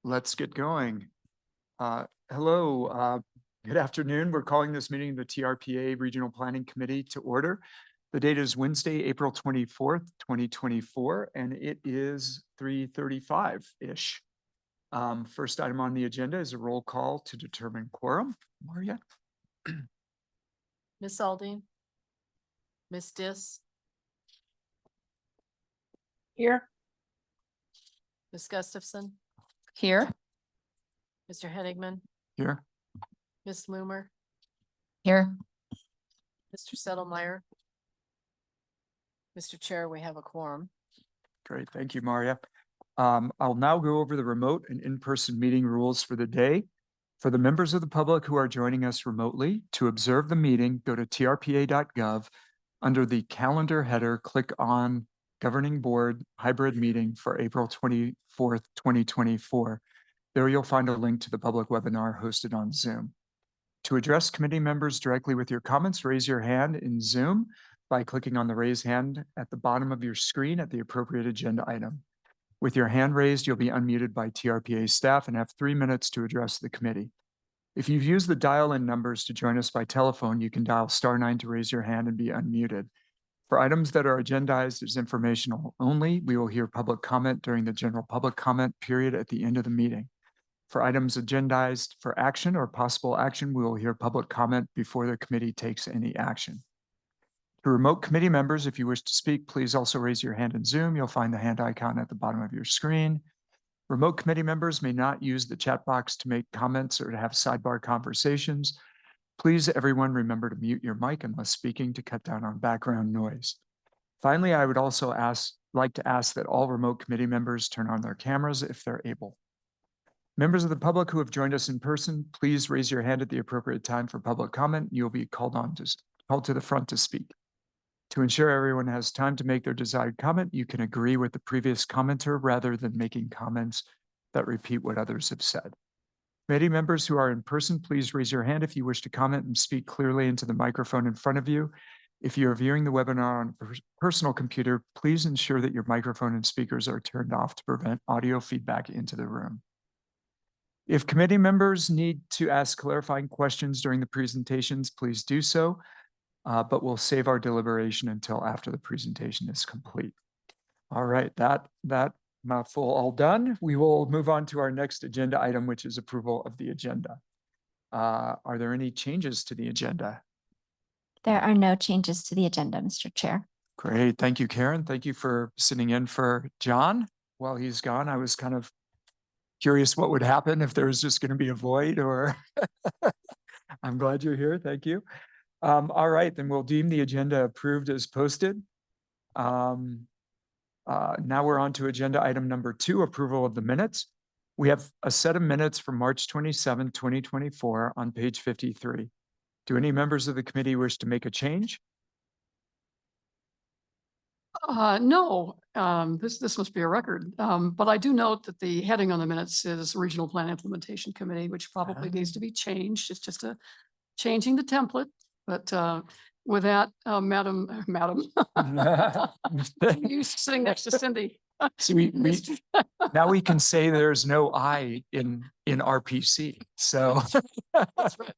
let's get going. Hello, good afternoon. We're calling this meeting of the TRPA Regional Planning Committee to order. The date is Wednesday, April 24th, 2024, and it is 3:35-ish. First item on the agenda is a roll call to determine quorum. Maria? Ms. Aldine? Ms. Dis? Here. Ms. Gustafson? Here. Mr. Henigman? Here. Ms. Loomer? Here. Mr. Settlemeyer? Mr. Chair, we have a quorum. Great, thank you, Maria. I'll now go over the remote and in-person meeting rules for the day. For the members of the public who are joining us remotely, to observe the meeting, go to trpa.gov. Under the calendar header, click on Governing Board Hybrid Meeting for April 24th, 2024. There you'll find a link to the public webinar hosted on Zoom. To address committee members directly with your comments, raise your hand in Zoom by clicking on the raise hand at the bottom of your screen at the appropriate agenda item. With your hand raised, you'll be unmuted by TRPA staff and have 3 minutes to address the committee. If you've used the dial-in numbers to join us by telephone, you can dial *9 to raise your hand and be unmuted. For items that are agendized as informational only, we will hear public comment during the general public comment period at the end of the meeting. For items agendized for action or possible action, we will hear public comment before the committee takes any action. To remote committee members, if you wish to speak, please also raise your hand in Zoom. You'll find the hand icon at the bottom of your screen. Remote committee members may not use the chat box to make comments or to have sidebar conversations. Please, everyone, remember to mute your mic unless speaking to cut down on background noise. Finally, I would also like to ask that all remote committee members turn on their cameras if they're able. Members of the public who have joined us in person, please raise your hand at the appropriate time for public comment. You'll be called to the front to speak. To ensure everyone has time to make their desired comment, you can agree with the previous commenter rather than making comments that repeat what others have said. Committee members who are in person, please raise your hand if you wish to comment and speak clearly into the microphone in front of you. If you are viewing the webinar on a personal computer, please ensure that your microphone and speakers are turned off to prevent audio feedback into the room. If committee members need to ask clarifying questions during the presentations, please do so, but we'll save our deliberation until after the presentation is complete. All right, that mouthful all done. We will move on to our next agenda item, which is approval of the agenda. Are there any changes to the agenda? There are no changes to the agenda, Mr. Chair. Great, thank you, Karen. Thank you for sitting in for John while he's gone. I was kind of curious what would happen if there was just going to be a void, or I'm glad you're here. Thank you. All right, then we'll deem the agenda approved as posted. Now we're on to agenda item number 2, approval of the minutes. We have a set of minutes from March 27, 2024 on page 53. Do any members of the committee wish to make a change? No, this must be a record. But I do note that the heading on the minutes is Regional Plan Implementation Committee, which probably needs to be changed. It's just changing the template. But with that, Madam, you sitting next to Cindy. See, now we can say there's no I in RPC. So That's right.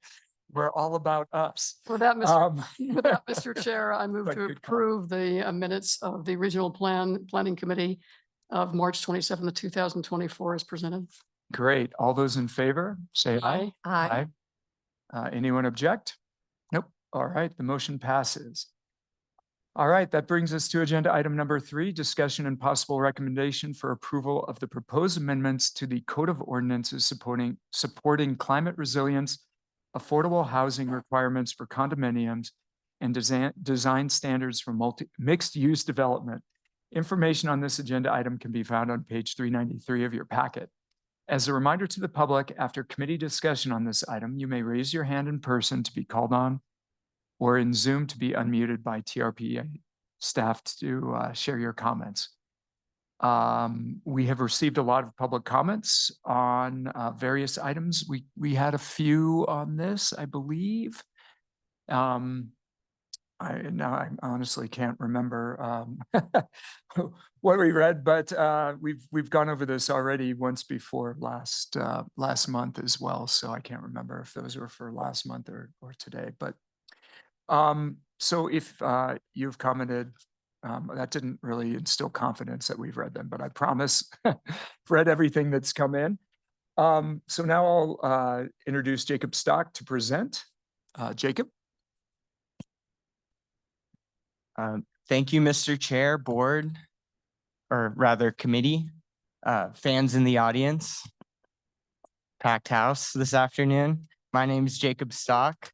we're all about us. With that, Mr. Chair, I move to good approve the minutes of the Regional Planning Committee of March 27, 2024 as presented. Great. All those in favor, say aye. Aye. Anyone object? Nope. All right, the motion passes. All right, that brings us to agenda item number 3, discussion and possible recommendation for approval of the proposed amendments to the Code of Ordinances supporting climate resilience, affordable housing requirements for condominiums, and design standards for mixed-use development. Information on this agenda item can be found on page 393 of your packet. As a reminder to the public, after committee discussion on this item, you may raise your hand in person to be called on, or in Zoom to be unmuted by TRPA staff to share your comments. We have received a lot of public comments on various items. We had a few on this, I believe. I honestly can't remember what we read, but we've gone over this already once before last month as well. So I can't remember if those were for last month or today. But so if you've commented, that didn't really instill confidence that we've read them, but I promise read everything that's come in. So now I'll introduce Jacob Stock to present. Jacob. Thank you, Mr. Chair, board, or rather committee, fans in the audience, packed house this afternoon. My name is Jacob Stock,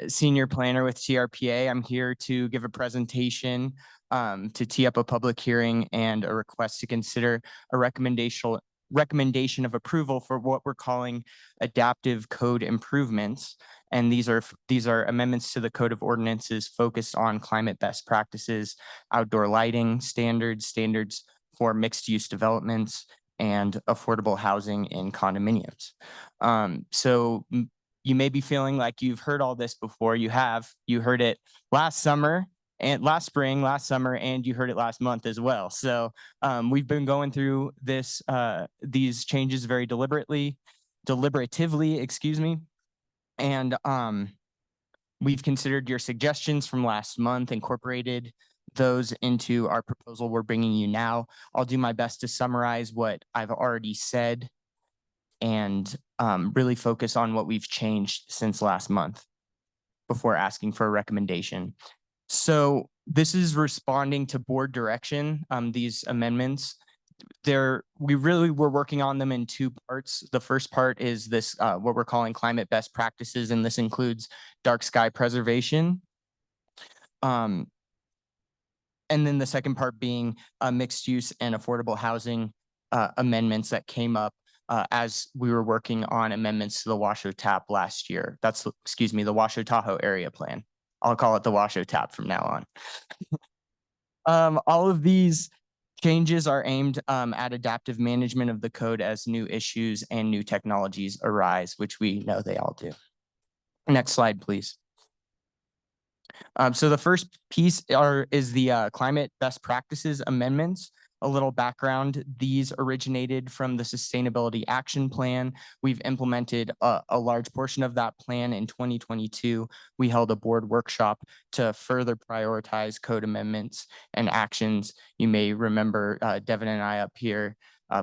senior planner with TRPA. I'm here to give a presentation to tee up a public hearing and a request to consider a recommendation of approval for what we're calling adaptive code improvements. And these are amendments to the Code of Ordinances focused on climate best practices, outdoor lighting standards for mixed use developments, and affordable housing in condominiums. So you may be feeling like you've heard all this before. You heard it last summer and last spring, last summer, and you heard it last month as well. So we've been going through these changes very deliberatively, excuse me. And we've considered your suggestions from last month, incorporated those into our proposal we're bringing you now. I'll do my best to summarize what I've already said and really focus on what we've changed since last month before asking for a recommendation. So this is responding to board direction, these amendments. We really were working on them in two parts. The first part is this, what we're calling climate best practices, and this includes dark sky preservation. And then the second part being mixed use and affordable housing amendments that came up as we were working on amendments to the Washoe TAP last year. The Washoe Tahoe area plan. I'll call it the Washoe TAP from now on. All of these changes are aimed at adaptive management of the code as new issues and new technologies arise, which we know they all do. Next slide, please. So the first piece is the climate best practices amendments. A little background, these originated from the Sustainability Action Plan. We've implemented a large portion of that plan in 2022. We held a board workshop to further prioritize code amendments and actions. You may remember Devin and I up here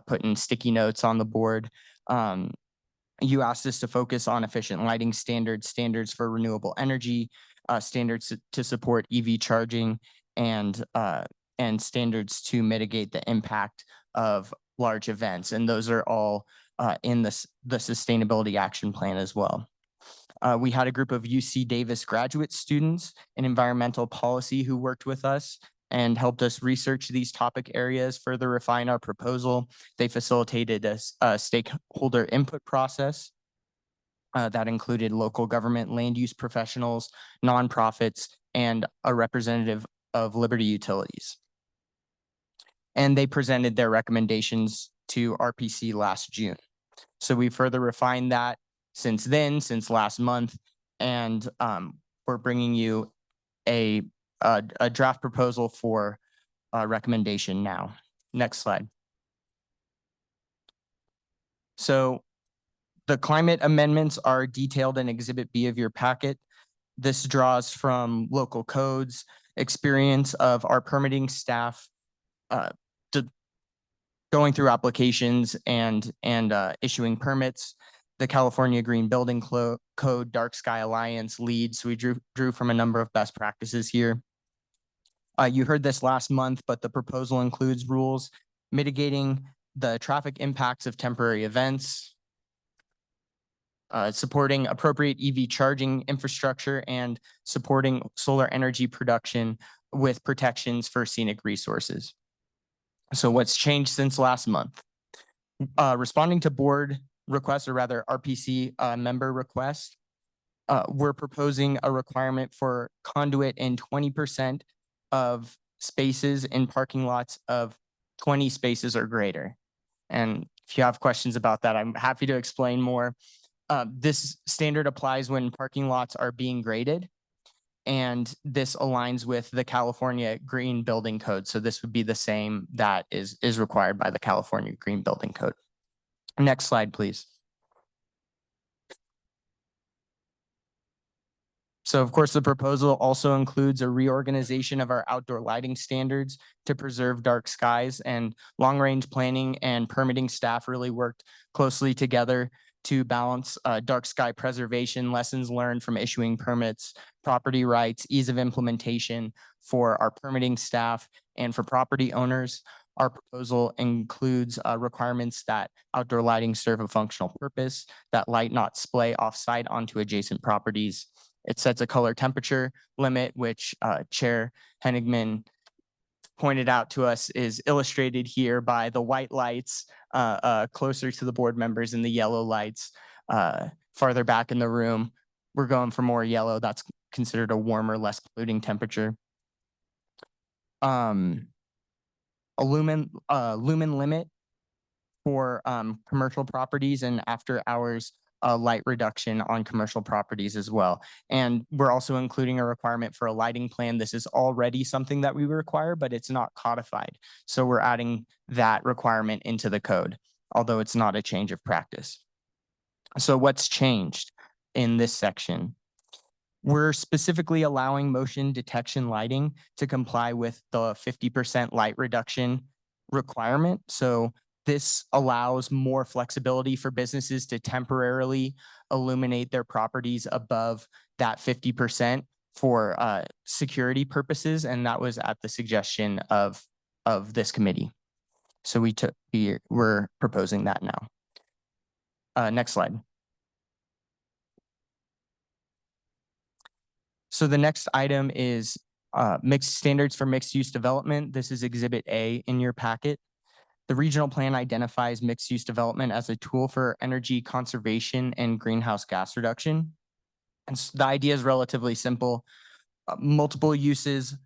putting sticky notes on the board. You asked us to focus on efficient lighting standards for renewable energy, standards to support EV charging, and standards to mitigate the impact of large events. And those are all in the Sustainability Action Plan as well. We had a group of UC Davis graduate students in environmental policy who worked with us and helped us research these topic areas, further refine our proposal. They facilitated a stakeholder input process that included local government, land use professionals, nonprofits, and a representative of Liberty Utilities. And they presented their recommendations to RPC last June. So we further refined that since last month, and we're bringing you a draft proposal for recommendation now. Next slide. So the climate amendments are detailed in Exhibit B of your packet. This draws from local codes, experience of our permitting staff, going through applications and issuing permits, the California Green Building Code, Dark Sky Alliance, LEED. So we drew from a number of best practices here. You heard this last month, but the proposal includes rules mitigating the traffic impacts of temporary events, supporting appropriate EV charging infrastructure, and supporting solar energy production with protections for scenic resources. So what's changed since last month? Responding to board requests, or rather RPC member requests, we're proposing a requirement for conduit in 20% of spaces in parking lots of 20 spaces or greater. And if you have questions about that, I'm happy to explain more. This standard applies when parking lots are being graded, And this aligns with the California Green Building Code. So this would be the same that is required by the California Green Building Code. Next slide, please. So of course, the proposal also includes a reorganization of our outdoor lighting standards to preserve dark skies, and long-range planning and permitting staff really worked closely together to balance dark sky preservation, lessons learned from issuing permits, property rights, ease of implementation for our permitting staff and for property owners. Our proposal includes requirements that outdoor lighting serve a functional purpose, that light not splay off-site onto adjacent properties. It sets a color temperature limit, which Chair Henigman pointed out to us is illustrated here by the white lights closer to the board members and the yellow lights farther back in the room. We're going for more yellow. That's considered a warmer, less polluting temperature. A lumen limit for commercial properties and after hours light reduction on commercial properties as well. And we're also including a requirement for a lighting plan. This is already something that we require, but it's not codified. So we're adding that requirement into the code, although it's not a change of practice. So what's changed in this section? We're specifically allowing motion detection lighting to comply with the 50% light reduction requirement. So this allows more flexibility for businesses to temporarily illuminate their properties above that 50% for security purposes. And that was at the suggestion of this committee. So we're proposing that now. Next slide. So the next item is mixed standards for mixed use development. This is Exhibit A in your packet. The regional plan identifies mixed use development as a tool for energy conservation and greenhouse gas reduction. And the idea is relatively simple. Multiple uses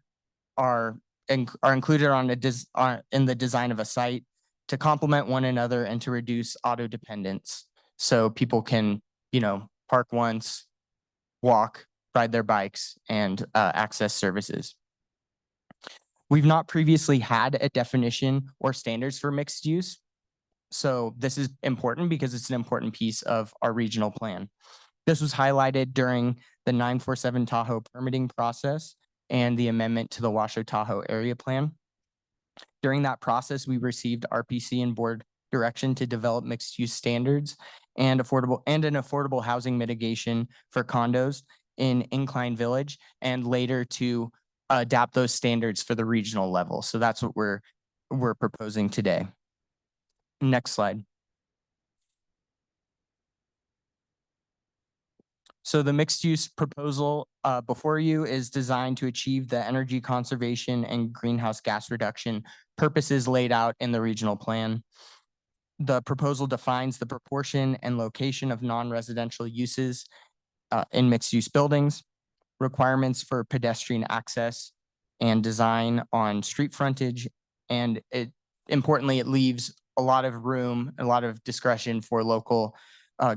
are included in the design of a site to complement one another and to reduce auto dependence. So people can, park once, walk, ride their bikes, and access services. We've not previously had a definition or standards for mixed use. So this is important because it's an important piece of our regional plan. This was highlighted during the 947 Tahoe permitting process and the amendment to the Washoe Tahoe area plan. During that process, we received RPC and board direction to develop mixed use standards and an affordable housing mitigation for condos in Incline Village, and later to adapt those standards for the regional level. So that's what we're proposing today. Next slide. So the mixed use proposal before you is designed to achieve the energy conservation and greenhouse gas reduction purposes laid out in the regional plan. The proposal defines the proportion and location of non-residential uses in mixed use buildings, requirements for pedestrian access and design on street frontage. And importantly, it leaves a lot of room, a lot of discretion for local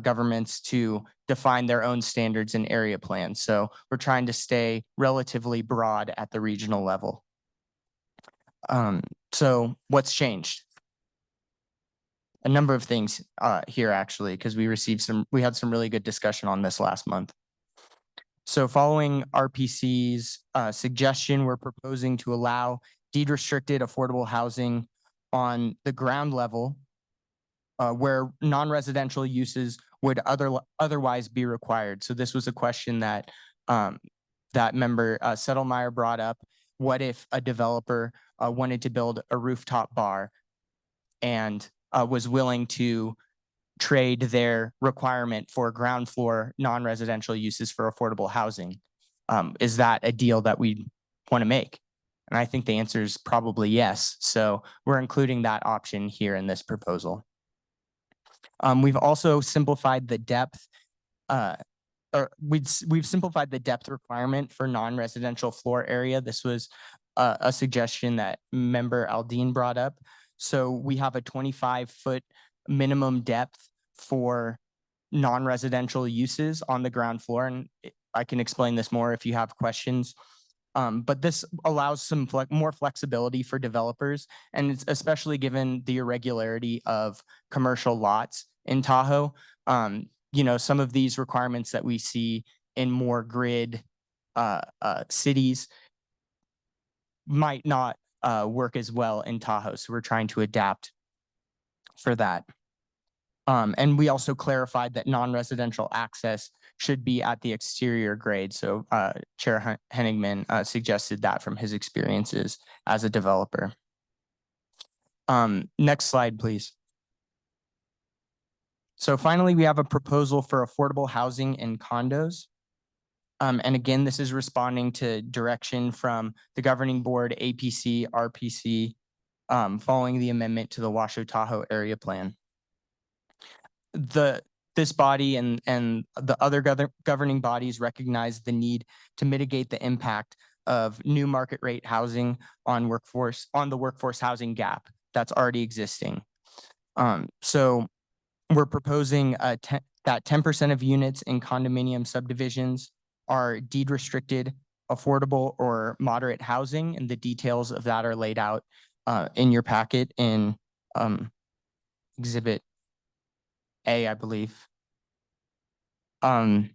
governments to define their own standards and area plans. So we're trying to stay relatively broad at the regional level. So what's changed? A number of things here actually, because we had some really good discussion on this last month. So following RPC's suggestion, we're proposing to allow deed restricted affordable housing on the ground level where non-residential uses would otherwise be required. So this was a question that member Settlemeyer brought up. What if a developer wanted to build a rooftop bar and was willing to trade their requirement for ground floor non-residential uses for affordable housing? Is that a deal that we want to make? And I think the answer is probably yes. So we're including that option here in this proposal. We've also simplified the depth, we've simplified the depth requirement for non-residential floor area. This was a suggestion that member Aldine brought up. So we have a 25-foot minimum depth for non-residential uses on the ground floor. And I can explain this more if you have questions. But this allows some more flexibility for developers, and it's especially given the irregularity of commercial lots in Tahoe. Some of these requirements that we see in more grid cities might not work as well in Tahoe. So we're trying to adapt for that. And we also clarified that non-residential access should be at the exterior grade. So Chair Henigman suggested that from his experiences as a developer. Next slide, please. So finally, we have a proposal for affordable housing in condos. And again, this is responding to direction from the governing board, APC, RPC, following the amendment to the Washoe Tahoe area plan. This body and the other governing bodies recognize the need to mitigate the impact of new market rate housing on the workforce housing gap that's already existing. So we're proposing that 10% of units in condominium subdivisions are deed restricted, affordable or moderate housing, and the details of that are laid out in your packet in Exhibit A, I believe. So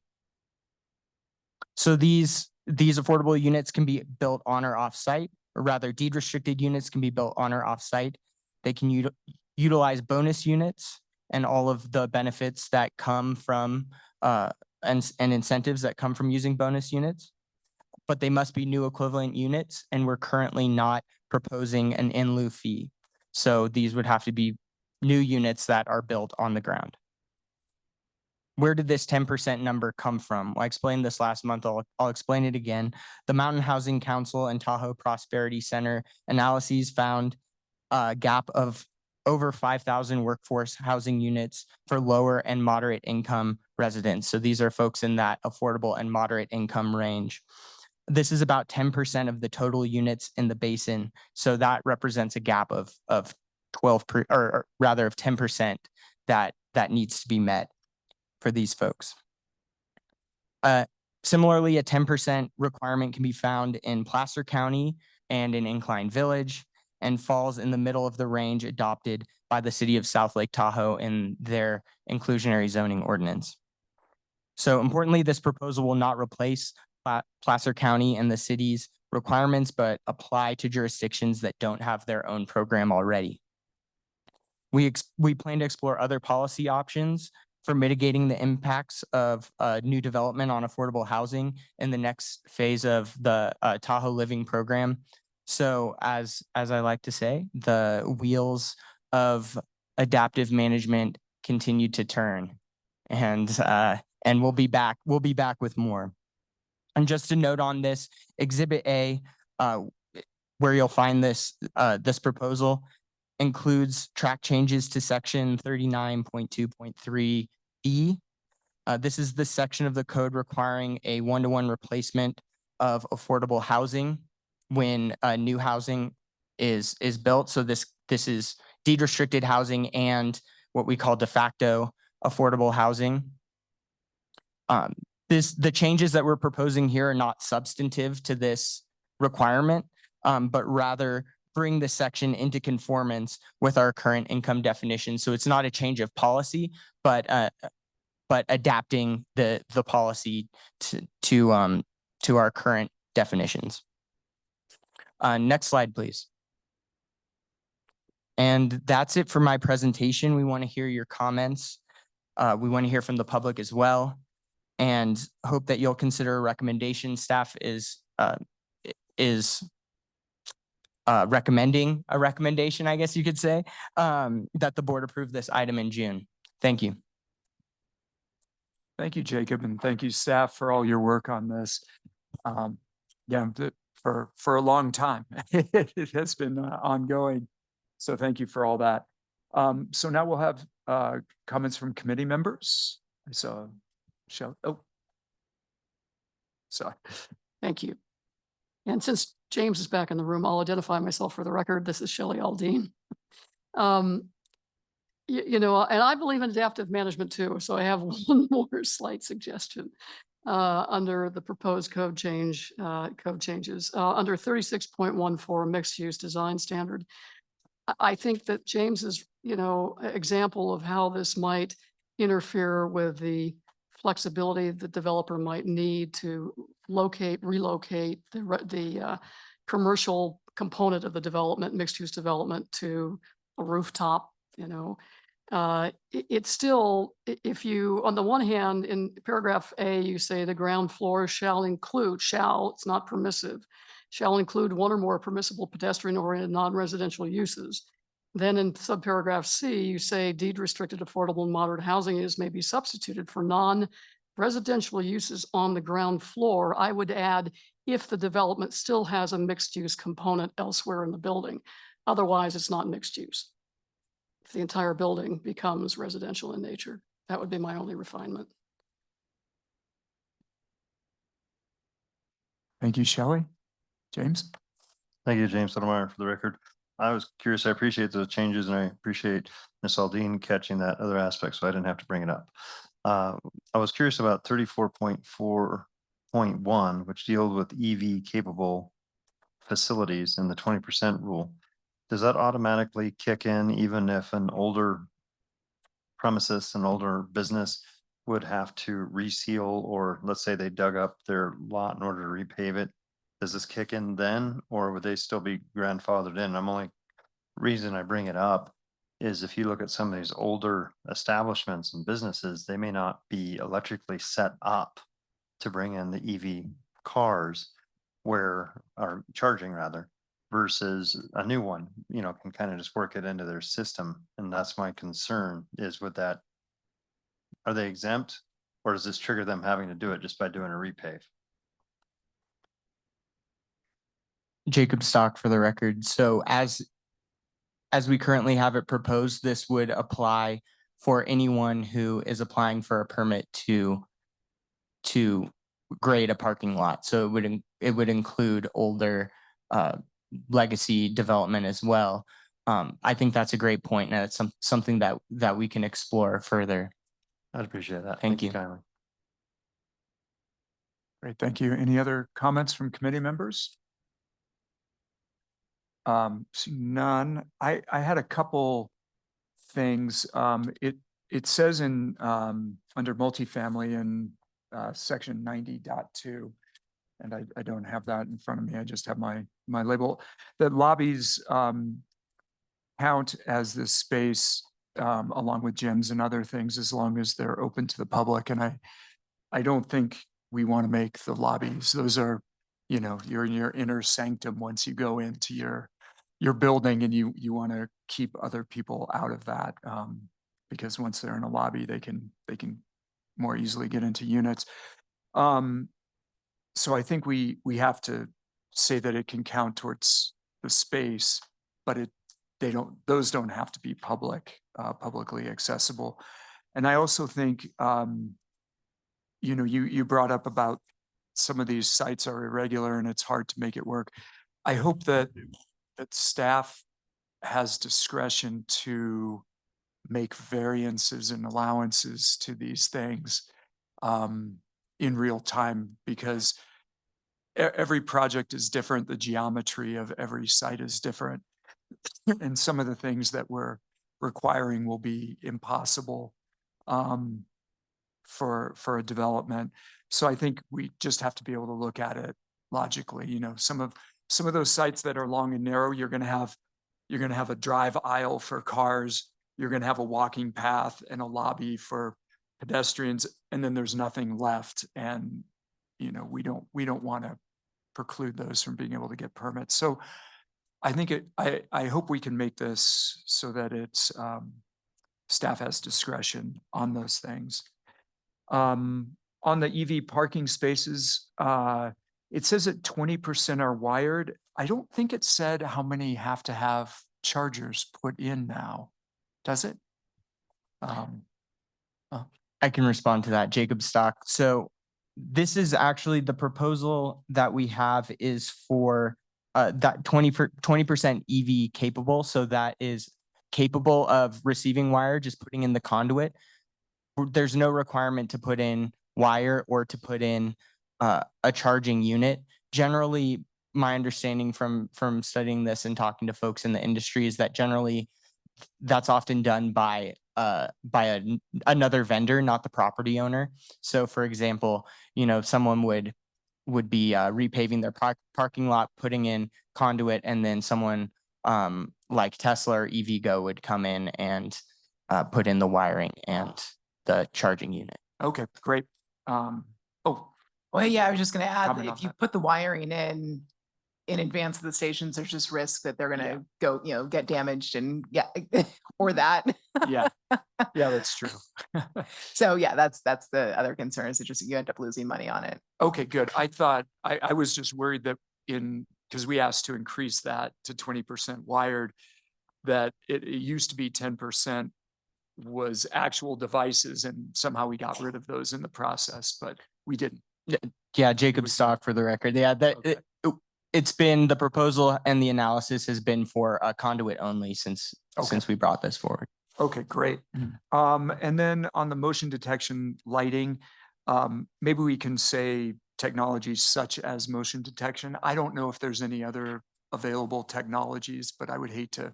these affordable units can be built on or off site, or rather deed restricted units can be built on or off site. They can utilize bonus units and all of the benefits that come from and incentives that come from using bonus units, but they must be new equivalent units, and we're currently not proposing an in lieu fee. So these would have to be new units that are built on the ground. Where did this 10% number come from? Well, I explained this last month. I'll explain it again. The Mountain Housing Council and Tahoe Prosperity Center analyses found a gap of over 5,000 workforce housing units for lower and moderate income residents. So these are folks in that affordable and moderate income range. This is about 10% of the total units in the basin. So that represents a gap of 10% that needs to be met for these folks. Similarly, a 10% requirement can be found in Placer County and in Incline Village, and falls in the middle of the range adopted by the city of South Lake Tahoe in their inclusionary zoning ordinance. So importantly, this proposal will not replace Placer County and the city's requirements, but apply to jurisdictions that don't have their own program already. We plan to explore other policy options for mitigating the impacts of new development on affordable housing in the next phase of the Tahoe Living Program. So as I like to say, the wheels of adaptive management continue to turn, and we'll be back with more. And just a note on this, Exhibit A, where you'll find this proposal, includes track changes to section 39.2.3E. This is the section of the code requiring a one-to-one replacement of affordable housing when new housing is built. So this is deed restricted housing and what we call de facto affordable housing. The changes that we're proposing here are not substantive to this requirement, but rather bring the section into conformance with our current income definition. So it's not a change of policy, but adapting the policy to our current definitions. Next slide, please. And that's it for my presentation. We want to hear your comments. We want to hear from the public as well, and hope that you'll consider a recommendation. Staff is recommending a recommendation, I guess you could say, that the board approve this item in June. Thank you. Thank you, Jacob, and thank you, staff, for all your work on this. For a long time, it has been ongoing. So thank you for all that. So now we'll have comments from committee members. So, sorry. Thank you. And since James is back in the room, I'll identify myself for the record. This is Shelley Aldine. And I believe in adaptive management too. So I have one more slight suggestion. under the proposed code changes, under 36.14 mixed use design standard. I think that James's, example of how this might interfere with the flexibility the developer might need to relocate the commercial component of the development, mixed use development to a rooftop, it's still, if you, on the one hand, in paragraph A, you say the ground floor shall, it's not permissive, shall include one or more permissible pedestrian-oriented non-residential uses. Then in subparagraph C, you say deed restricted affordable and moderate housing is may be substituted for non-residential uses on the ground floor. I would add, if the development still has a mixed use component elsewhere in the building. Otherwise, it's not mixed use. If the entire building becomes residential in nature, that would be my only refinement. Thank you, Shelley. James? Thank you, James Sotomayor, for the record. I was curious. I appreciate the changes and I appreciate Ms. Aldine catching that other aspect, so I didn't have to bring it up. I was curious about 34.4.1, which deals with EV capable facilities and the 20% rule. Does that automatically kick in even if an older premises, an older business would have to reseal, or let's say they dug up their lot in order to repave it? Does this kick in then, or would they still be grandfathered in? I'm only reason I bring it up is if you look at some of these older establishments and businesses, they may not be electrically set up to bring in the EV cars or charging rather, versus a new one, can kind of just work it into their system. And that's my concern is with that. Are they exempt, or does this trigger them having to do it just by doing a repave? Jacob Stock for the record. So as we currently have it proposed, this would apply for anyone who is applying for a permit to grade a parking lot. So it would include older legacy development as well. I think that's a great point, and it's something that we can explore further. I'd appreciate that. Thank you. kindly. Great, thank you. Any other comments from committee members? See none. I had a couple things. It says in under multifamily in section 90.2, and I don't have that in front of me. I just have my label. The lobbies count as this space along with gyms and other things as long as they're open to the public. And I don't think we want to make the lobbies. Those are, you're in your inner sanctum once you go into your building, and you want to keep other people out of that because once they're in a lobby, they can more easily get into units. So I think we have to say that it can count towards the space, but those don't have to be publicly accessible. And I also think you brought up about some of these sites are irregular and it's hard to make it work. I hope that staff has discretion to make variances and allowances to these things in real time, because every project is different. The geometry of every site is different. And some of the things that we're requiring will be impossible for a development. So I think we just have to be able to look at it logically. Some of those sites that are long and narrow, you're going to have a drive aisle for cars. You're going to have a walking path and a lobby for pedestrians, and then there's nothing left. And we don't want to preclude those from being able to get permits. So I think I hope we can make this so that it's staff has discretion on those things. On the EV parking spaces, it says that 20% are wired. I don't think it said how many have to have chargers put in now, does it? I can respond to that, Jacob Stock. So this is actually the proposal that we have is for that 20% EV capable. So that is capable of receiving wire, just putting in the conduit. There's no requirement to put in wire or to put in a charging unit. Generally, my understanding from studying this and talking to folks in the industry is that generally that's often done by another vendor, not the property owner. So for example, someone would be repaving their parking lot, putting in conduit, and then someone like Tesla or EVgo would come in and put in the wiring and the charging unit. Okay, great. Oh, Well, yeah, I was just gonna add Comment that on if you that. put the wiring in advance of the stations, there's just risk that they're gonna go, get damaged and or that. yeah, yeah, that's true. So yeah, that's the other concern is that just you end up losing money on it. Okay, good. I thought, I was just worried that because we asked to increase that to 20% wired, that it used to be 10% was actual devices and somehow we got rid of those in the process, but we didn't. Yeah, Jacob was- Stock for the record. Yeah, Okay. It's been the proposal and the analysis has been for conduit only since we brought this forward. Okay, great. And then on the motion detection lighting, maybe we can say technologies such as motion detection. I don't know if there's any other available technologies, but I would hate to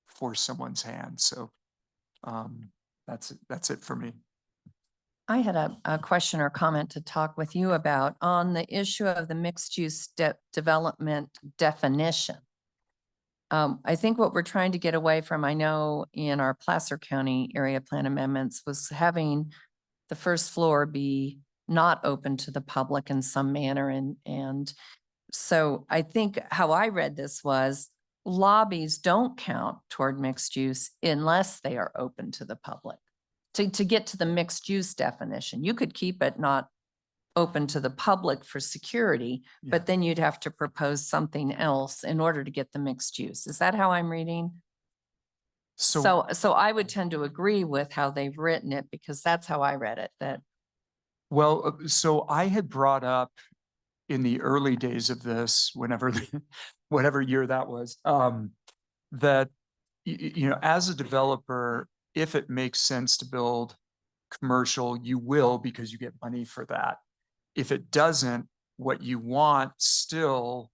force someone's hand. So that's it for me. I had a question or comment to talk with you about on the issue of the mixed-use development definition. I think what we're trying to get away from, I know in our Placer County area plan amendments, was having the first floor be not open to the public in some manner. And so I think how I read this was lobbies don't count toward mixed use unless they are open to the public. To get to the mixed use definition, you could keep it not open to the public for security, Yeah. but then you'd have to propose something else in order to get the mixed use. Is that how I'm reading? So I would tend to agree with how they've written it because that's how I read it, that well, so I had brought up in the early days of this, whenever, whatever year that was, that, as a developer, if it makes sense to build commercial, you will because you get money for that. If it doesn't, what you want still,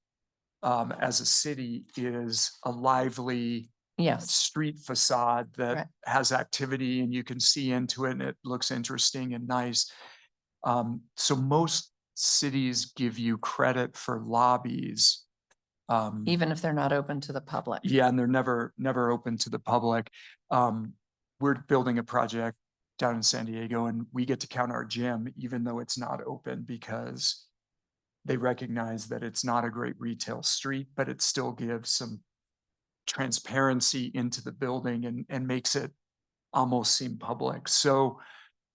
as a city is a lively yes, street facade that Right. has activity and you can see into it and it looks interesting and nice. So most cities give you credit for lobbies. even if they're not open to the public. Yeah, and they're never open to the public. We're building a project down in San Diego and we get to count our gym even though it's not open because they recognize that it's not a great retail street, but it still gives some transparency into the building and makes it almost seem public. So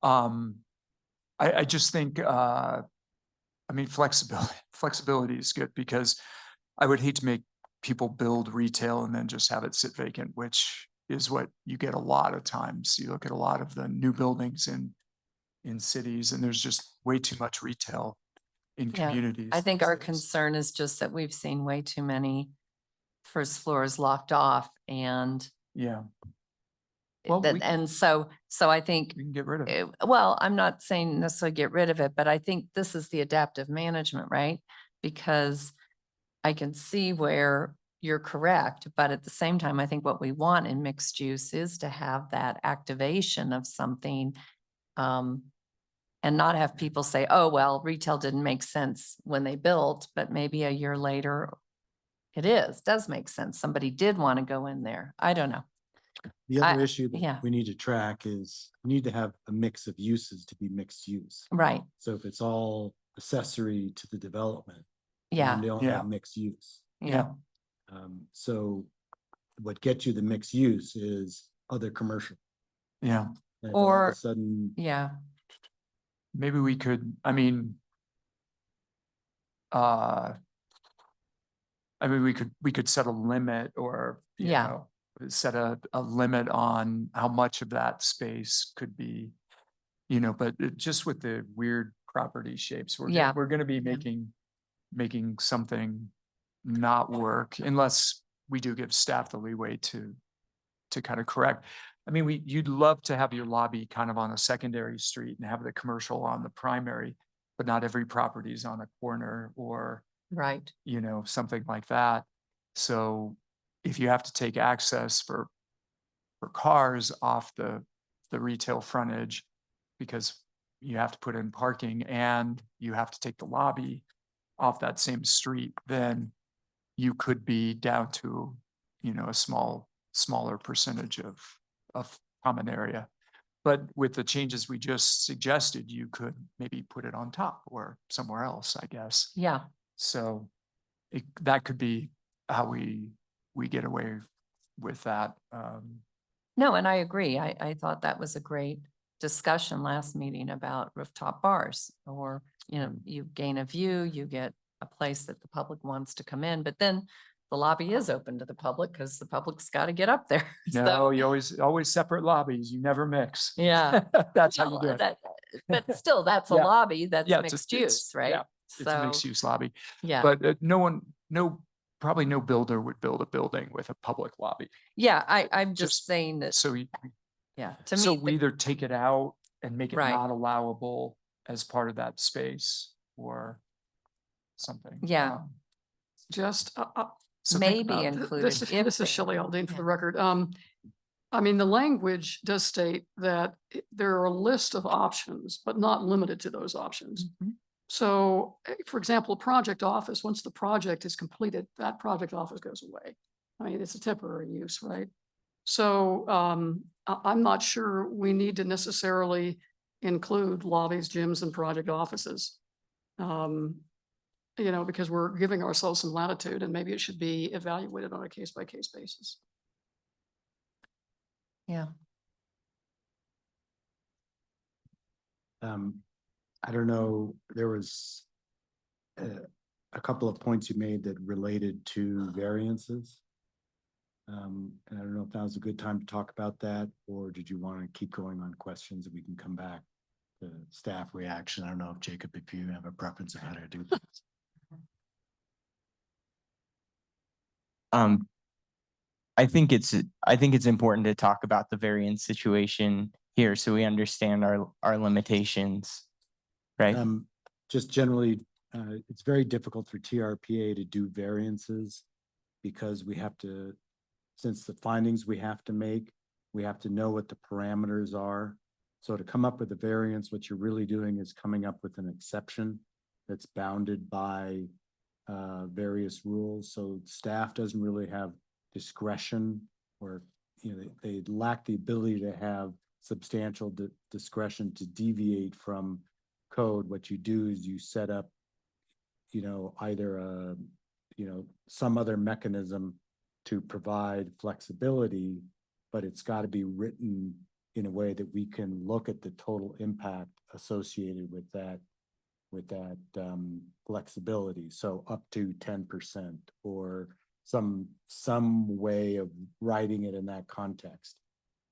I just think flexibility is good because I would hate to make people build retail and then just have it sit vacant, which is what you get a lot of times. You look at a lot of the new buildings in cities and there's just way too much retail in Yeah, communities. I think these our days. concern is just that we've seen way too many first floors locked off and Yeah, Well, we- and so I think, we can get rid of it. well, I'm not saying necessarily get rid of it, but I think this is the adaptive management, right? Because I can see where you're correct, but at the same time, I think what we want in mixed use is to have that activation of something. And not have people say, oh, well, retail didn't make sense when they built, but maybe a year later does make sense. Somebody did want to go in there. I don't know. The I- other issue yeah. that we need to track is we need to have a mix of uses to be mixed use. Right. So if it's all accessory to the development, Yeah. then they don't Yeah. have mixed use. Yeah. So what gets you the mixed use is other commercial. Yeah, And if all of Or- a sudden, Yeah. maybe we could, we could set a limit or, Yeah. set a limit on how much of that space could be, but just with the weird property shapes, Yeah. we're gonna be Yeah. making something not work unless we do give staff the leeway to kind of correct. I mean, you'd love to have your lobby kind of on a secondary street and have the commercial on the primary, but not every property is on a corner or, Right. something like that. So if you have to take access for cars off the retail frontage, because you have to put in parking and you have to take the lobby off that same street, then you could be down to, a smaller percentage of common area. But with the changes we just suggested, you could maybe put it on top or somewhere else, I guess. Yeah. So that could be how we get away with that. No, and I agree. I thought that was a great discussion last meeting about rooftop bars, or, you gain a view, you get a place that the public wants to come in, but then the lobby is open to the public because the public's got to get up there. No, So, you always separate lobbies. You never mix. yeah. That's how you Well, do it. But still, that's a Yeah. lobby that's Yeah, mixed use, right? yeah, it's a mixed use lobby. Yeah. But probably no builder would build a building with a public lobby. Yeah, I'm just just saying that, So yeah, to so me, we either take it out and make it Right. not allowable as part of that space or something. Yeah. Just, So think maybe about it. included. this if is they- Shelley Aldine for yeah. the record. I mean, the language does state that there are a list of options, but not limited to those options. Mhm. So, for example, a project office, once the project is completed, that project office goes away. I mean, it's a temporary use, right? So I'm not sure we need to necessarily include lobbies, gyms, and project offices. Because we're giving ourselves some latitude, and maybe it should be evaluated on a case-by-case basis. Yeah. I don't know, there was a couple of points you made that related to variances. And I don't know if that was a good time to talk about that, or did you want to keep going on questions and we can come back to staff reaction? I don't know if Jacob, if you have a preference of how to do that. I think it's important to talk about the variance situation here so we understand our limitations, right? Just generally, it's very difficult for TRPA to do variances because we have to, since the findings we have to make, we have to know what the parameters are. So to come up with a variance, what you're really doing is coming up with an exception that's bounded by various rules. So staff doesn't really have discretion, or they lack the ability to have substantial discretion to deviate from code. What you do is you set up either some other mechanism to provide flexibility, but it's got to be written in a way that we can look at the total impact associated with that flexibility. So up to 10%, or some way of writing it in that context.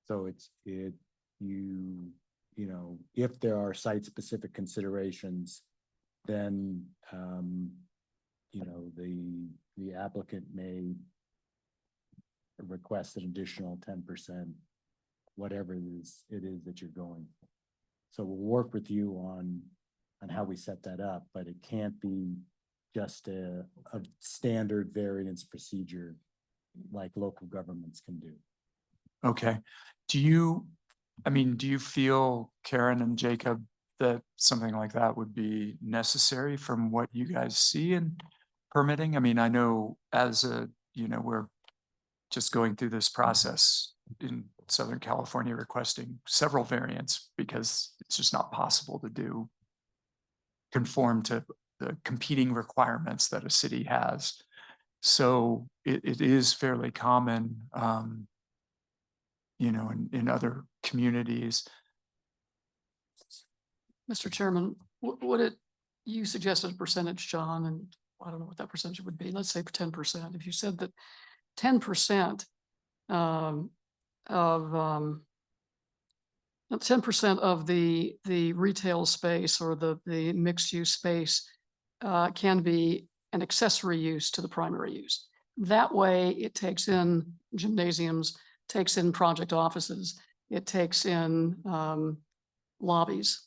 So if there are site specific considerations, then the applicant may request an additional 10%, whatever it is that you're going for. So we'll work with you on how we set that up, but it can't be just a standard variance procedure like local governments can do. Okay. Do you feel, Karen and Jacob, that something like that would be necessary from what you guys see in permitting? I mean, I know we're just going through this process in Southern California requesting several variants because it's just not possible to conform to the competing requirements that a city has. So it is fairly common, in other communities. Mr. Chairman, you suggested a percentage, John, and I don't know what that percentage would be. Let's say 10%. If you said that 10% of 10% of the retail space or the mixed use space can be an accessory use to the primary use. That way it takes in gymnasiums, takes in project offices, it takes in lobbies.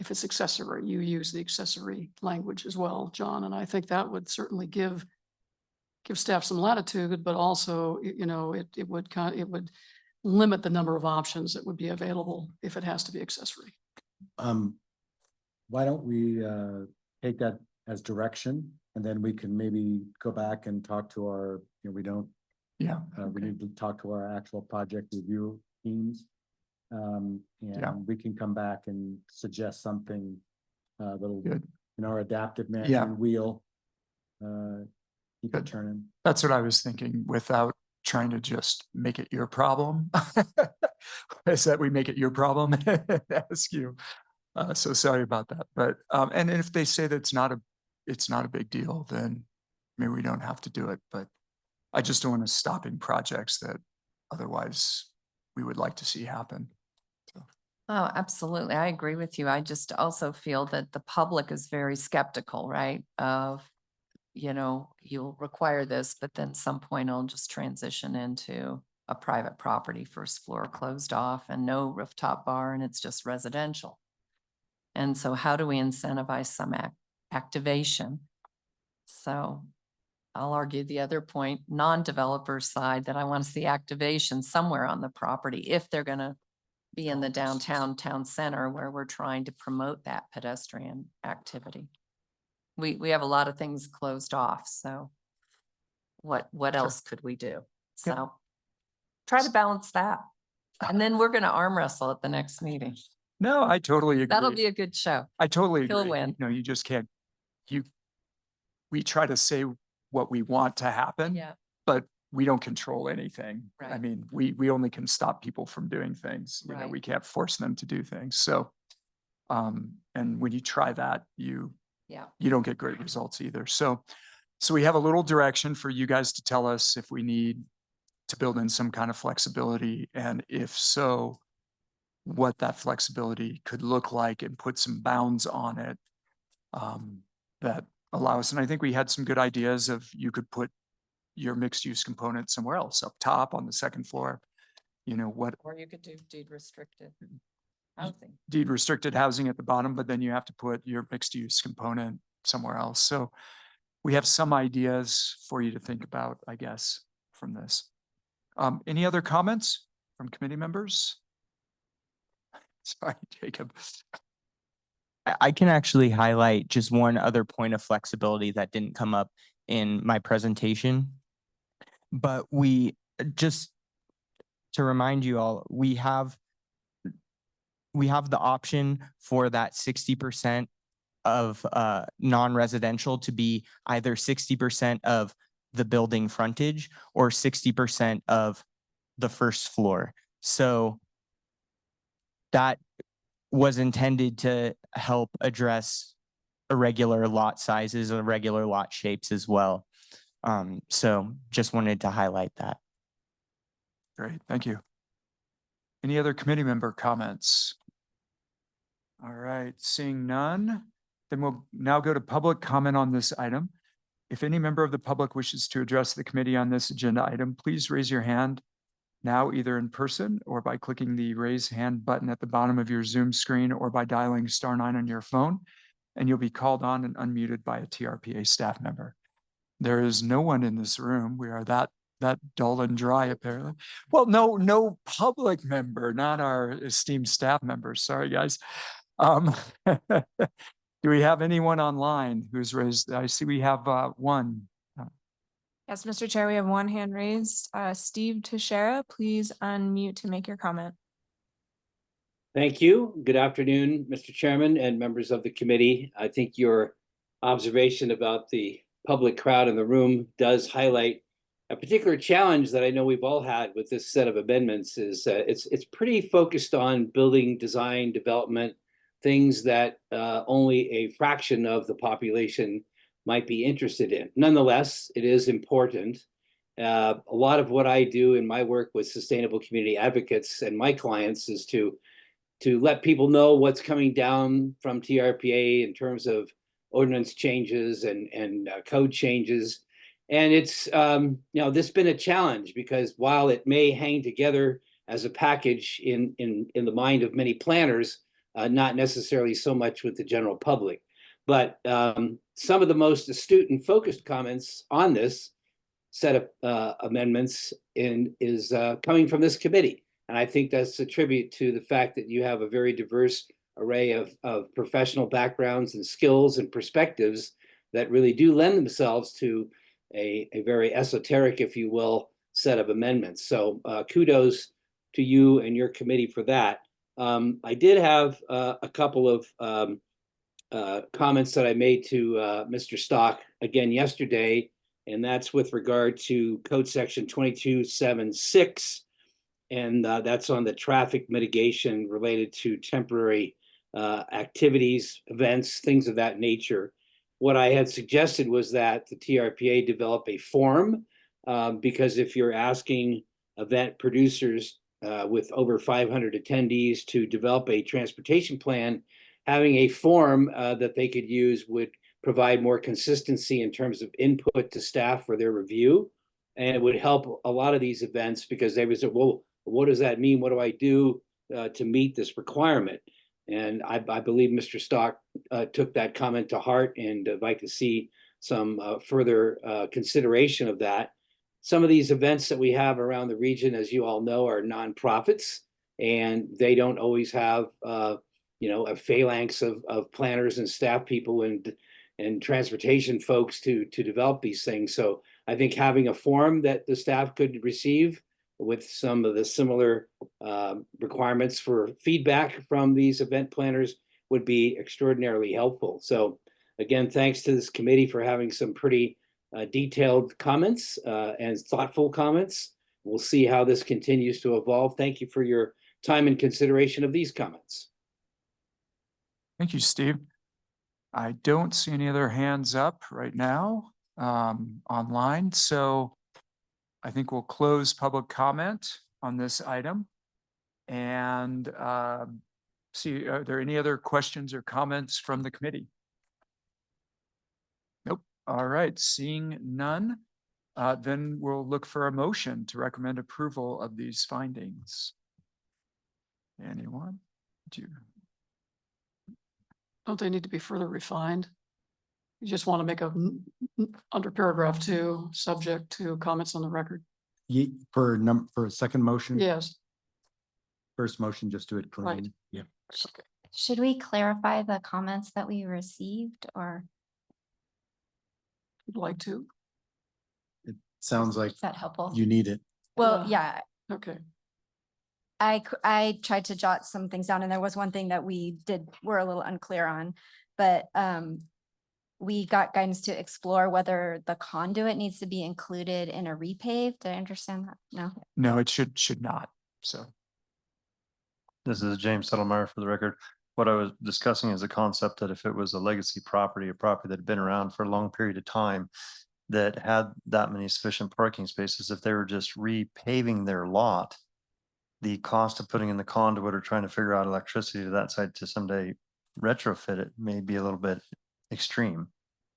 If it's accessory, you use the accessory language as well, John, and I think that would certainly give staff some latitude, but also, you know, it would limit the number of options that would be available if it has to be accessory. Why don't we take that as direction, and then we can maybe go back and talk to our, you know, we don't, Yeah. we need to talk to our actual project review teams. And we can come back and suggest something that'll, Good. you know, our adaptive Yeah. management wheel. Keep it Good. turning. That's what I was thinking, without trying to just make it your problem. Is that we make it your problem and ask you. So sorry about that, but, and if they say that it's not a big deal, then maybe we don't have to do it, but I just don't want to stopping projects that otherwise we would like to see happen. Oh, absolutely. I agree with you. I just also feel that the public is very skeptical, right? Of, you know, you'll require this, but then some point it'll just transition into a private property, first floor closed off and no rooftop bar, and it's just residential. And so how do we incentivize some activation? So I'll argue the other point, non-developer side, that I want to see activation somewhere on the property if they're going to be in the downtown town center where we're trying to promote that pedestrian activity. We have a lot of things closed off, so what Sure. else could we do? Yep. So try to balance that. And then we're going to arm wrestle at the next meeting. No, I totally agree. That'll be a good show. I totally He'll agree. win. No, you just can't, we try to say what we want to happen. Yeah. But we don't control anything. I Right. mean, we only can stop people from doing things. You know, Right. we can't force them to do things. So, and when you try that, you Yeah. don't get great results either. So we have a little direction for you guys to tell us if we need to build in some kind of flexibility, and if so, what that flexibility could look like, and put some bounds on it that allow us. And I think we had some good ideas of, you could put your mixed use component somewhere else, up top on the second floor. You know, what Or you could do deed restricted housing. deed restricted housing at the bottom, but then you have to put your mixed use component somewhere else. So we have some ideas for you to think about, I guess, from this. Any other comments from committee members? Sorry, Jacob. I can actually highlight just one other point of flexibility that didn't come up in my presentation. But we, just to remind you all, we have the option for that 60% of non-residential to be either 60% of the building frontage or 60% of the first floor. So that was intended to help address irregular lot sizes or irregular lot shapes as well. So just wanted to highlight that. Great, thank you. Any other committee member comments? All right, seeing none, then we'll now go to public comment on this item. If any member of the public wishes to address the committee on this agenda item, please raise your hand now, either in person or by clicking the raise hand button at the bottom of your Zoom screen, or by dialing *9 on your phone, and you'll be called on and unmuted by a TRPA staff member. There is no one in this room. We are that dull and dry, apparently. Well, no public member, not our esteemed staff members. Sorry, guys. Do we have anyone online who's raised? I see we have one. Yes, Mr. Chair, we have one hand raised. Steve Teixeira, please unmute to make your comment. Thank you. Good afternoon, Mr. Chairman and members of the committee. I think your observation about the public crowd in the room does highlight a particular challenge that I know we've all had with this set of amendments. Is it's pretty focused on building, design, development, things that only a fraction of the population might be interested in. Nonetheless, it is important. A lot of what I do in my work with sustainable community advocates and my clients is to let people know what's coming down from TRPA in terms of ordinance changes and code changes. And it's, this has been a challenge, because while it may hang together as a package in the mind of many planners, not necessarily so much with the general public. But some of the most astute and focused comments on this set of amendments is coming from this committee. And I think that's a tribute to the fact that you have a very diverse array of professional backgrounds and skills and perspectives that really do lend themselves to a very esoteric, if you will, set of amendments. So kudos to you and your committee for that. I did have a couple of comments that I made to Mr. Stock again yesterday, and that's with regard to Code Section 2276. And that's on the traffic mitigation related to temporary activities, events, things of that nature. What I had suggested was that the TRPA develop a form, because if you're asking event producers with over 500 attendees to develop a transportation plan, having a form that they could use would provide more consistency in terms of input to staff for their review. And it would help a lot of these events because they would say, well, what does that mean? What do I do to meet this requirement? And I believe Mr. Stock took that comment to heart, and I'd like to see some further consideration of that. Some of these events that we have around the region, as you all know, are nonprofits, and they don't always have a phalanx of planners and staff people and transportation folks to develop these things. So I think having a form that the staff could receive with some of the similar requirements for feedback from these event planners would be extraordinarily helpful. So again, thanks to this committee for having some pretty detailed comments and thoughtful comments. We'll see how this continues to evolve. Thank you for your time and consideration of these comments. Thank you, Steve. I don't see any other hands up right now online, so I think we'll close public comment on this item. And see, are there any other questions or comments from the committee? Nope. All right, seeing none, then we'll look for a motion to recommend approval of these findings. Anyone? Don't they need to be further refined? You just want to make under paragraph 2, subject to comments on the record. For a second motion? Yes. First motion, just do it clean. Right. Yeah. Should we clarify the comments that we received, or Would like to. It sounds like is that helpful? you need it. Well, yeah, Okay. I tried to jot some things down, and there was one thing that we're a little unclear on, but we got guidance to explore whether the conduit needs to be included in a repave. Did I understand that? No. No, it should not. So This is James Settlemeyer for the record. What I was discussing is a concept that if it was a legacy property, a property that had been around for a long period of time, that had that many sufficient parking spaces, if they were just repaving their lot, the cost of putting in the conduit or trying to figure out electricity to that site to someday retrofit it may be a little bit extreme.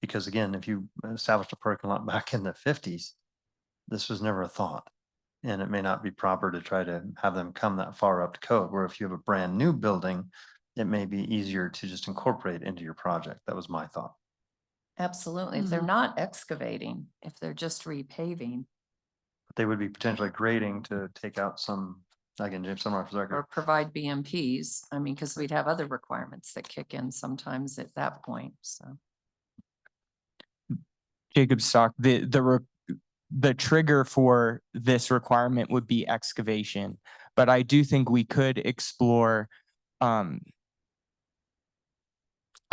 Because again, if you established a parking lot back in the 50s, this was never a thought. And it may not be proper to try to have them come that far up to code, where if you have a brand new building, it may be easier to just incorporate into your project. That was my thought. Absolutely. If they're not excavating, if they're just repaving But they would be potentially grading to take out some, again, James Settlemeyer for the record. or provide BMPs, I mean, because we'd have other requirements that kick in sometimes at that point, so. Jacob Stock, the trigger for this requirement would be excavation, but I do think we could explore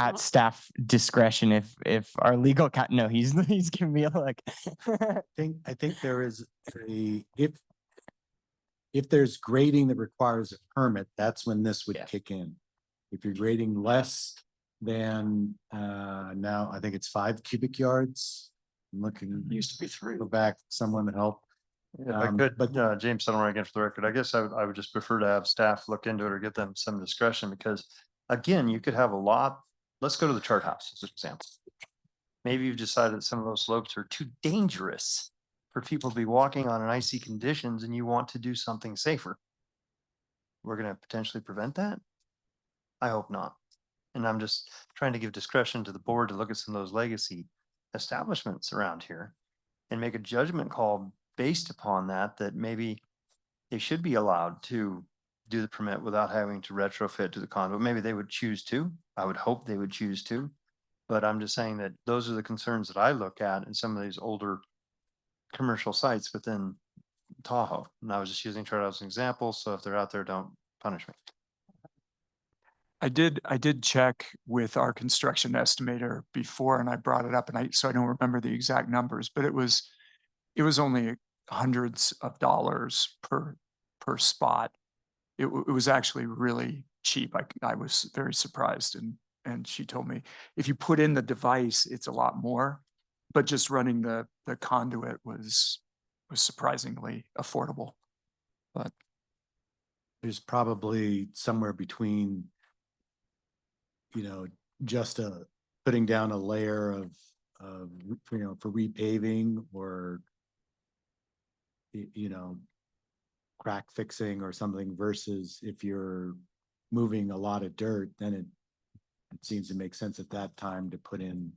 at staff discretion if our legal no, he's giving me a look. I think there is if there's grading that requires a permit, that's when this would kick in. If you're grading less than now, I think it's 5 cubic yards. I'm looking, Used to be 3. go back, someone to help. If I could, James Settlemeyer again for the record, I guess I would just prefer to have staff look into it or get them some discretion, because again, you could have a lot. Let's go to the chart house as an example. Maybe you've decided that some of those slopes are too dangerous for people to be walking on in icy conditions and you want to do something safer. we're gonna potentially prevent that? I hope not. And I'm just trying to give discretion to the board to look at some of those legacy establishments around here and make a judgment call based upon that, that maybe they should be allowed to do the permit without having to retrofit to the condo. Maybe they would choose to. I would hope they would choose to. But I'm just saying that those are the concerns that I look at in some of these older commercial sites within Tahoe. And I was just using Charlotte as an example. So if they're out there, don't punish me. I did check with our construction estimator before and I brought it up and so I don't remember the exact numbers, but it was only hundreds of dollars per spot. It was actually really cheap. I was very surprised and she told me if you put in the device, it's a lot more, but just running the conduit was surprisingly affordable. But There's probably somewhere between, just putting down a layer of, for repaving or, crack fixing or something versus if you're moving a lot of dirt, then it seems to make sense at that time to put in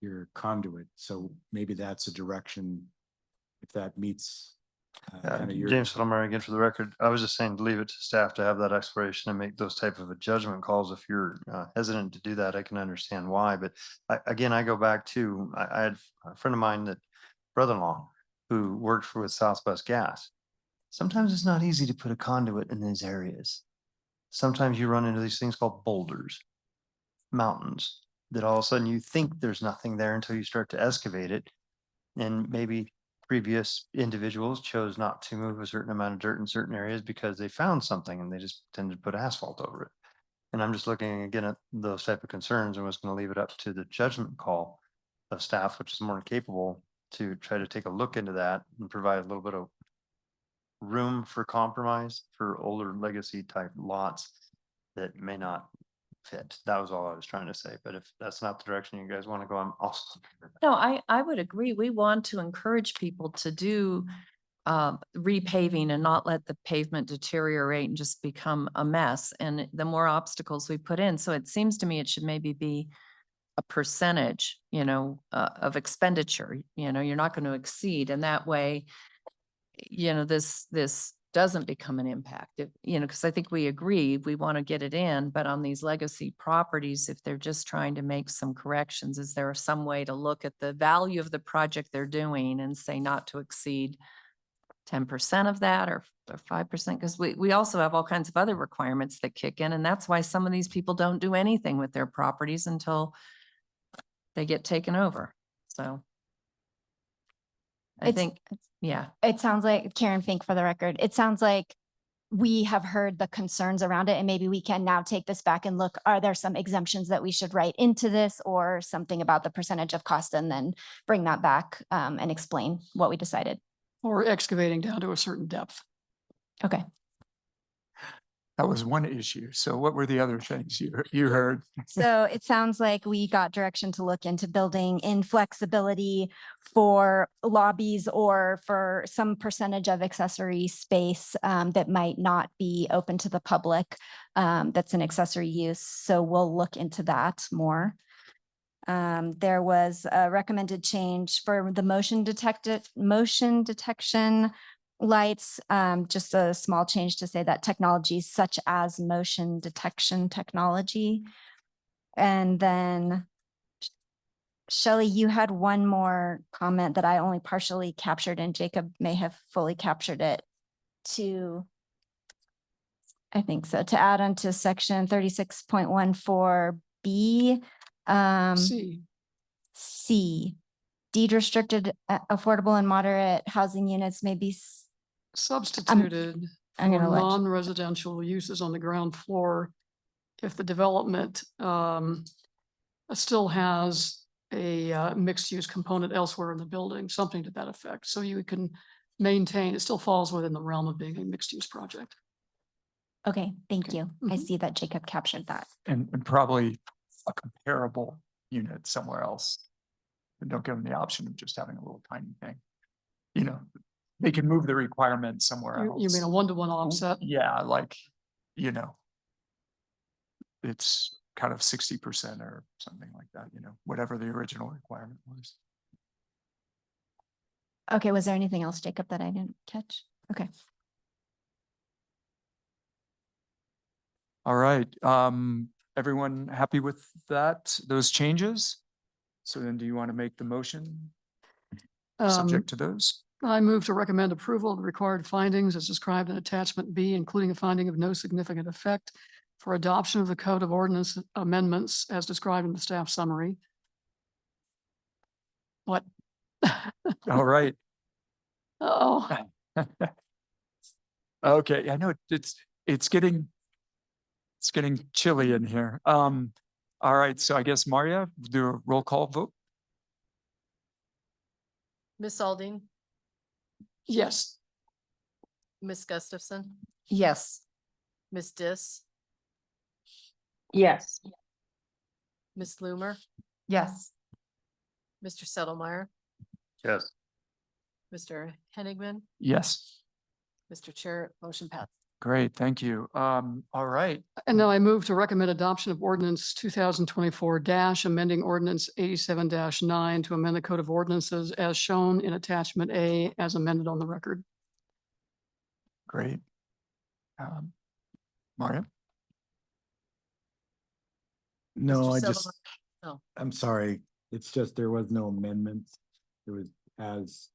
your conduit. So maybe that's a direction if that meets. kind of your- James Settlemyer again for the record. I was just saying to leave it to staff to have that exploration and make those type of a judgment calls. If you're hesitant to do that, I can understand why. But again, I go back to, I had a friend of mine that brother-in-law who worked with Southwest Gas. Sometimes it's not easy to put a conduit in these areas. Sometimes you run into these things called boulders, mountains, that all of a sudden you think there's nothing there until you start to excavate it. And maybe previous individuals chose not to move a certain amount of dirt in certain areas because they found something and they just tended to put asphalt over it. And I'm just looking again at those type of concerns and was going to leave it up to the judgment call of staff, which is more than capable, to try to take a look into that and provide a little bit of room for compromise for older legacy type lots that may not fit. That was all I was trying to say. But if that's not the direction you guys want to go, I'm also. No, I would agree. We want to encourage people to do repaving and not let the pavement deteriorate and just become a mess. And the more obstacles we put in, so it seems to me it should maybe be a percentage, of expenditure, you're not going to exceed. And that way, this doesn't become an impact, because I think we agree, we want to get it in, but on these legacy properties, if they're just trying to make some corrections, is there some way to look at the value of the project they're doing and say not to exceed 10% of that or 5%? Because we also have all kinds of other requirements that kick in, and that's why some of these people don't do anything with their properties until they get taken over. So I It's- think, yeah. It sounds like, Karen Fink for the record, it sounds like we have heard the concerns around it and maybe we can now take this back and look, are there some exemptions that we should write into this or something about the percentage of cost and then bring that back and explain what we decided. Or excavating down to a certain depth. Okay. that was one issue. So what were the other things you heard? So it sounds like we got direction to look into building in flexibility for lobbies or for some percentage of accessory space that might not be open to the public. That's an accessory use. So we'll look into that more. There was a recommended change for the motion detection lights, just a small change to say that technologies such as motion detection technology. And then Shelley, you had one more comment that I only partially captured and Jacob may have fully captured it I think so, to add onto section 36.14B. C, deed restricted affordable and moderate housing units may be Substituted I'm for gonna let you- non-residential uses on the ground floor if the development still has a mixed-use component elsewhere in the building, something to that effect. So you can maintain, it still falls within the realm of being a mixed-use project. Okay, thank Okay. you. I Mhm. see that Jacob captured that. And probably a comparable unit somewhere else. And don't give them the option of just having a little tiny thing. They can move the requirement somewhere else. You mean a one-to-one offset? Yeah, like you know, it's kind of 60% or something like that, you know, whatever the original requirement was. Okay, was there anything else, Jacob, that I didn't catch? Okay. All right, everyone happy with that, those changes? So then do you want to make the motion subject to those? I move to recommend approval of the required findings as described in attachment B, including a finding of no significant effect for adoption of the Code of Ordinance amendments as described in the staff summary. What? All right. Oh, Okay, I know it's getting chilly in here. All right, so I guess Maria, do a roll call vote. Miss Aldine, yes. Miss Gustafson, Yes. Miss Dis, Yes. Miss Loomer, Yes. Mr. Settlemyre, Yes. Mr. Henigman, Yes, Mr. Chair, motion passed. great, thank you. All right, And now I move to recommend adoption of ordinance 2024 amending ordinance 87 9 to amend the Code of Ordinances as shown in attachment A as amended on the record. great. Maria? No, Mr. I Settlemyre- just, Oh. I'm sorry. It's just there was no amendments. It was as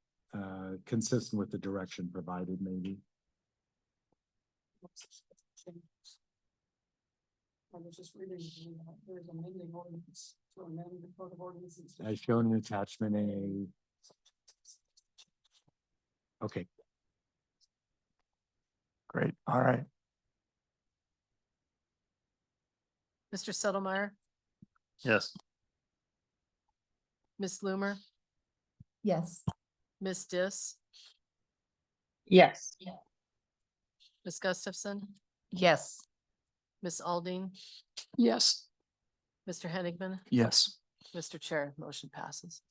consistent with the direction provided, maybe. I was just reading, there's amending ordinance to amend the Code of Ordinances. As shown in attachment A. Okay, Great, all right. Mr. Settlemyre, Yes. Miss Loomer, Yes. Miss Dis, Yes. Miss Gustafson, Yes. Miss Aldine, Yes. Mr. Henigman, Yes, Mr. Chair, motion passes.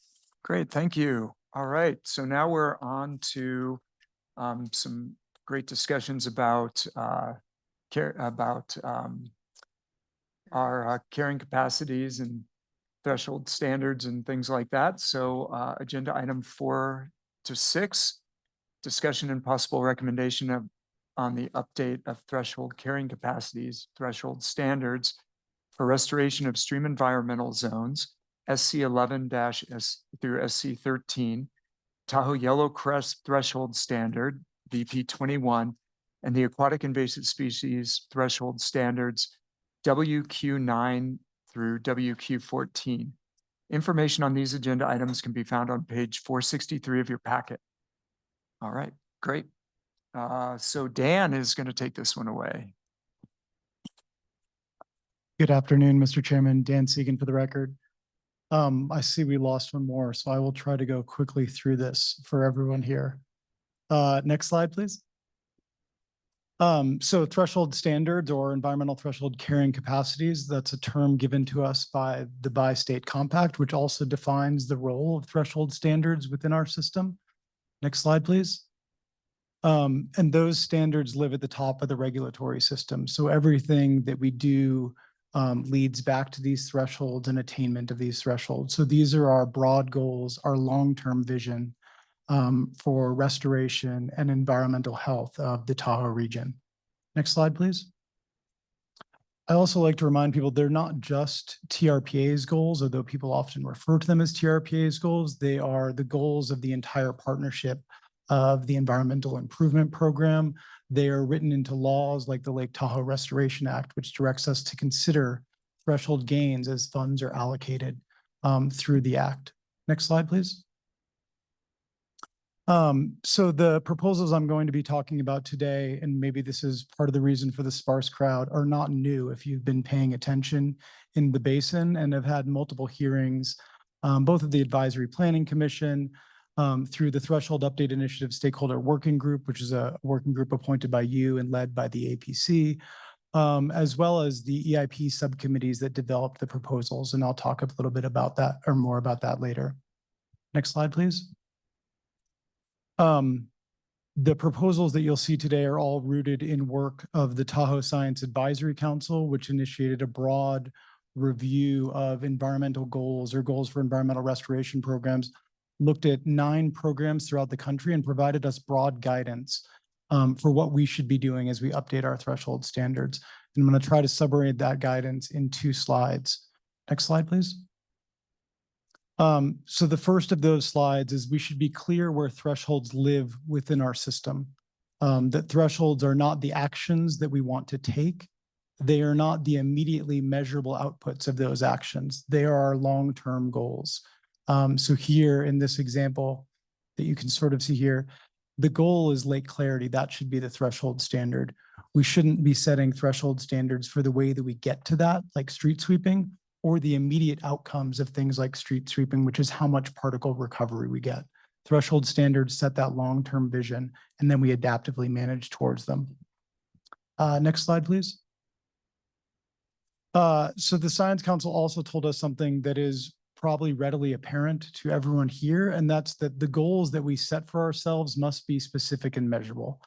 great, thank you. All right, so now we're on to some great discussions about our carrying capacities and threshold standards and things like that. So agenda item 4 to 6, discussion and possible recommendation on the update of threshold carrying capacities, threshold standards for restoration of stream environmental zones, SC 11-S through SC 13, Tahoe Yellow Crest threshold standard, VP 21, and the aquatic invasive species threshold standards, WQ 9 through WQ 14. Information on these agenda items can be found on page 463 of your packet. All right, great. So Dan is going to take this one away. Good afternoon, Mr. Chairman. Dan Segan for the record. I see we lost one more, so I will try to go quickly through this for everyone here. Next slide, please. So threshold standards or environmental threshold carrying capacities, that's a term given to us by the Bi-State Compact, which also defines the role of threshold standards within our system. Next slide, please. And those standards live at the top of the regulatory system. So everything that we do leads back to these thresholds and attainment of these thresholds. So these are our broad goals, our long-term vision for restoration and environmental health of the Tahoe region. Next slide, please. I also like to remind people they're not just TRPA's goals, although people often refer to them as TRPA's goals. They are the goals of the entire partnership of the Environmental Improvement Program. They are written into laws like the Lake Tahoe Restoration Act, which directs us to consider threshold gains as funds are allocated through the act. Next slide, please. So the proposals I'm going to be talking about today, and maybe this is part of the reason for the sparse crowd, are not new if you've been paying attention in the basin and have had multiple hearings, both of the Advisory Planning Commission, through the Threshold Update Initiative Stakeholder Working Group, which is a working group appointed by you and led by the APC, as well as the EIP subcommittees that developed the proposals. And I'll talk a little bit about that or more about that later. Next slide, please. The proposals that you'll see today are all rooted in work of the Tahoe Science Advisory Council, which initiated a broad review of environmental goals or goals for environmental restoration programs, looked at 9 programs throughout the country and provided us broad guidance for what we should be doing as we update our threshold standards. And I'm going to try to summarize that guidance in 2 slides. Next slide, please. So the first of those slides is we should be clear where thresholds live within our system. That thresholds are not the actions that we want to take. They are not the immediately measurable outputs of those actions. They are our long-term goals. So here in this example that you can sort of see here, the goal is lake clarity. That should be the threshold standard. We shouldn't be setting threshold standards for the way that we get to that, like street sweeping, or the immediate outcomes of things like street sweeping, which is how much particle recovery we get. Threshold standards set that long-term vision, and then we adaptively manage towards them. Next slide, please. So the Science Council also told us something that is probably readily apparent to everyone here, and that's that the goals that we set for ourselves must be specific and measurable.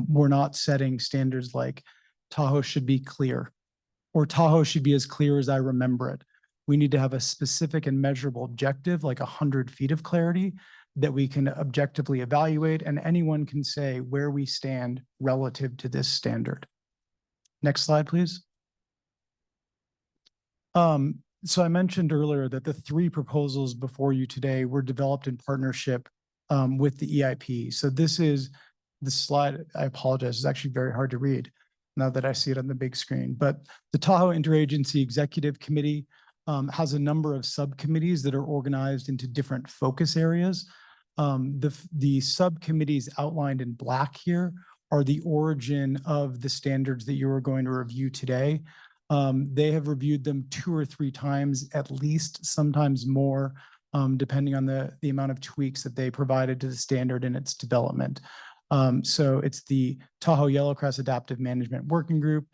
We're not setting standards like Tahoe should be clear, or Tahoe should be as clear as I remember it. We need to have a specific and measurable objective, like 100 feet of clarity, that we can objectively evaluate, and anyone can say where we stand relative to this standard. Next slide, please. So I mentioned earlier that the 3 proposals before you today were developed in partnership with the EIP. So this is the slide, I apologize, it's actually very hard to read now that I see it on the big screen. But the Tahoe Interagency Executive Committee has a number of subcommittees that are organized into different focus areas. The subcommittees outlined in black here are the origin of the standards that you are going to review today. They have reviewed them 2 or 3 times, at least, sometimes more, depending on the amount of tweaks that they provided to the standard in its development. So it's the Tahoe Yellowcrest Adaptive Management Working Group,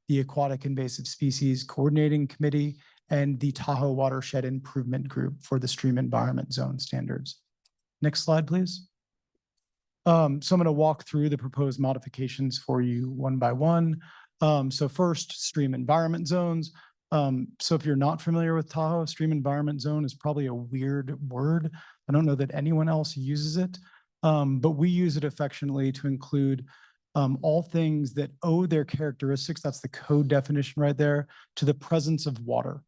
the Aquatic Invasive Species Coordinating Committee, and the Tahoe Watershed Improvement Group for the Stream Environment Zone standards. Next slide, please. So I'm going to walk through the proposed modifications for you one by one. So first, stream environment zones. So if you're not familiar with Tahoe, stream environment zone is probably a weird word. I don't know that anyone else uses it, but we use it affectionately to include all things that owe their characteristics, that's the code definition right there, to the presence of water.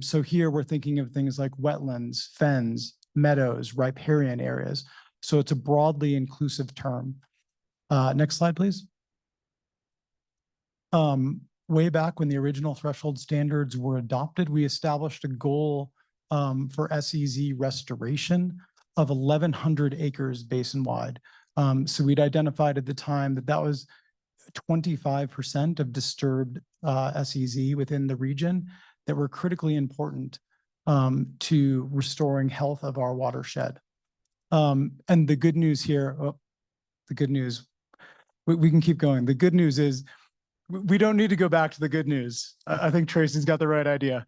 So here we're thinking of things like wetlands, fens, meadows, riparian areas. So it's a broadly inclusive term. Next slide, please. Way back when the original threshold standards were adopted, we established a goal for SEZ restoration of 1,100 acres basin-wide. So we'd identified at the time that that was 25% of disturbed SEZ within the region that were critically important to restoring health of our watershed. And the good news here, the good news, we can keep going. The good news is we don't need to go back to the good news. I think Tracy's got the right idea.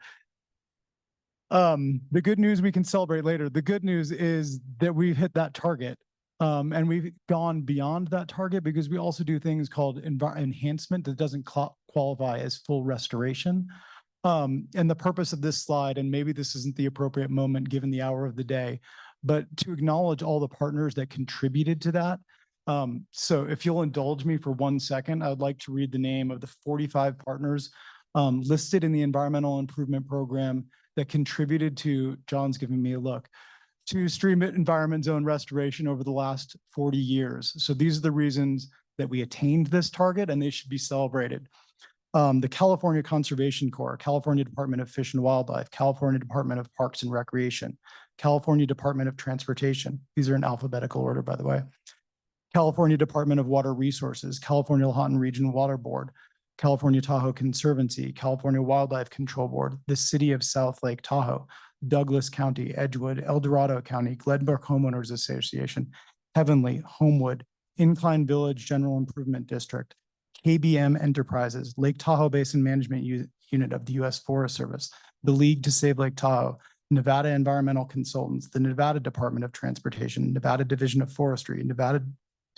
The good news we can celebrate later. The good news is that we've hit that target. And we've gone beyond that target because we also do things called enhancement that doesn't qualify as full restoration. And the purpose of this slide, and maybe this isn't the appropriate moment given the hour of the day, but to acknowledge all the partners that contributed to that. So if you'll indulge me for 1 second, I would like to read the name of the 45 partners listed in the Environmental Improvement Program that contributed to, John's giving me a look, to stream environment zone restoration over the last 40 years. So these are the reasons that we attained this target, and they should be celebrated. The California Conservation Corps, California Department of Fish and Wildlife, California Department of Parks and Recreation, California Department of Transportation. These are in alphabetical order, by the way. California Department of Water Resources, California Lahontan Regional Water Board, California Tahoe Conservancy, California Wildlife Control Board, the City of South Lake Tahoe, Douglas County, Edgewood, El Dorado County, Glenbrook Homeowners Association, Heavenly, Homewood, Incline Village General Improvement District, KBM Enterprises, Lake Tahoe Basin Management Unit of the U.S. Forest Service, the League to Save Lake Tahoe, Nevada Environmental Consultants, the Nevada Department of Transportation, Nevada Division of Forestry, Nevada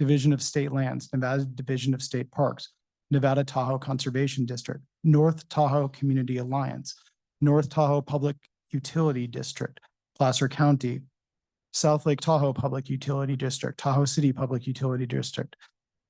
Division of State Lands, Nevada Division of State Parks, Nevada Tahoe Conservation District, North Tahoe Community Alliance, North Tahoe Public Utility District, Placer County, South Lake Tahoe Public Utility District, Tahoe City Public Utility District,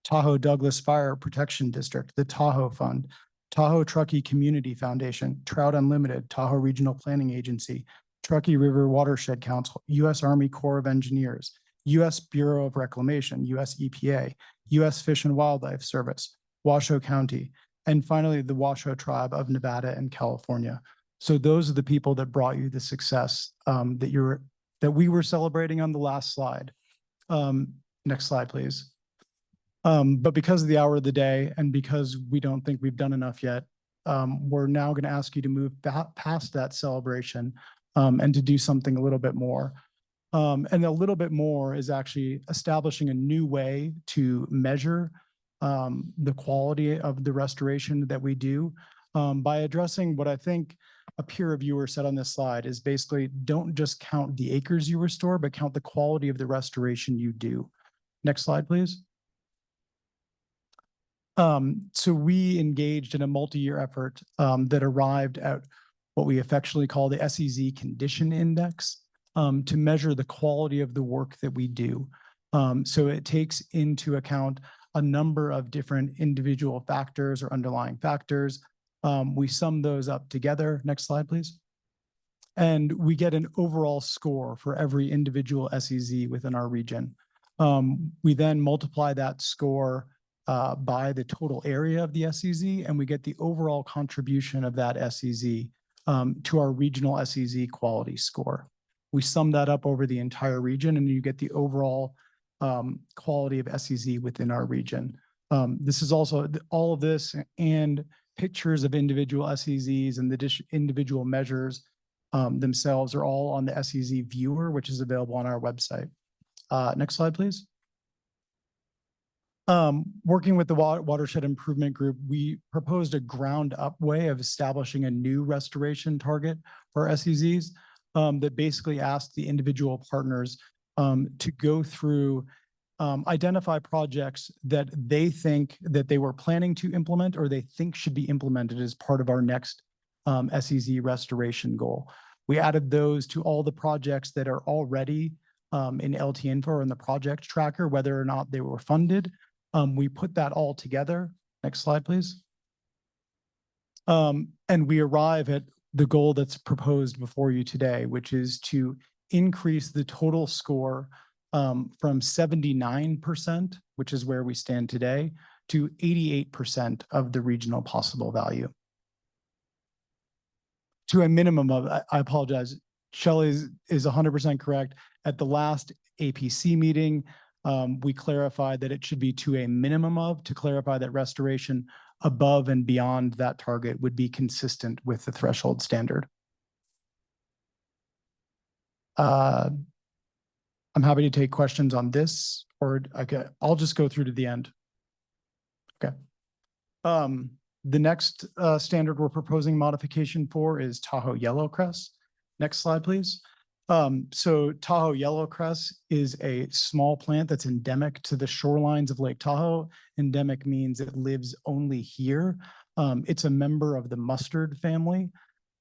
Tahoe Douglas Fire Protection District, the Tahoe Fund, Tahoe Truckee Community Foundation, Trout Unlimited, Tahoe Regional Planning Agency, Truckee River Watershed Council, U.S. Army Corps of Engineers, U.S. Bureau of Reclamation, U.S. EPA, U.S. Fish and Wildlife Service, Washoe County, and finally, the Washoe Tribe of Nevada and California. So those are the people that brought you the success that we were celebrating on the last slide. Next slide, please. But because of the hour of the day and because we don't think we've done enough yet, we're now going to ask you to move past that celebration and to do something a little bit more. And a little bit more is actually establishing a new way to measure the quality of the restoration that we do by addressing what I think a peer reviewer said on this slide is basically don't just count the acres you restore, but count the quality of the restoration you do. Next slide, please. So we engaged in a multi-year effort that arrived at what we affectionately call the SEZ Condition Index to measure the quality of the work that we do. So it takes into account a number of different individual factors or underlying factors. We sum those up together. Next slide, please. And we get an overall score for every individual SEZ within our region. We then multiply that score by the total area of the SEZ, and we get the overall contribution of that SEZ to our regional SEZ quality score. We sum that up over the entire region, and you get the overall quality of SEZ within our region. This is also all of this and pictures of individual SEZs and the individual measures themselves are all on the SEZ viewer, which is available on our website. Next slide, please. Working with the Watershed Improvement Group, we proposed a ground up way of establishing a new restoration target for SEZs that basically asked the individual partners to go through, identify projects that they think that they were planning to implement or they think should be implemented as part of our next SEZ restoration goal. We added those to all the projects that are already in LT Info or in the project tracker, whether or not they were funded. We put that all together. Next slide, please. And we arrive at the goal that's proposed before you today, which is to increase the total score from 79%, which is where we stand today, to 88% of the regional possible value. To a minimum of, I apologize, Shelley is 100% correct. At the last APC meeting, we clarified that it should be to a minimum of, to clarify that restoration above and beyond that target would be consistent with the threshold standard. I'm happy to take questions on this, or I'll just go through to the end. Okay. The next standard we're proposing modification for is Tahoe Yellowcrest. Next slide, please. So Tahoe Yellowcrest is a small plant that's endemic to the shorelines of Lake Tahoe. Endemic means it lives only here. It's a member of the mustard family.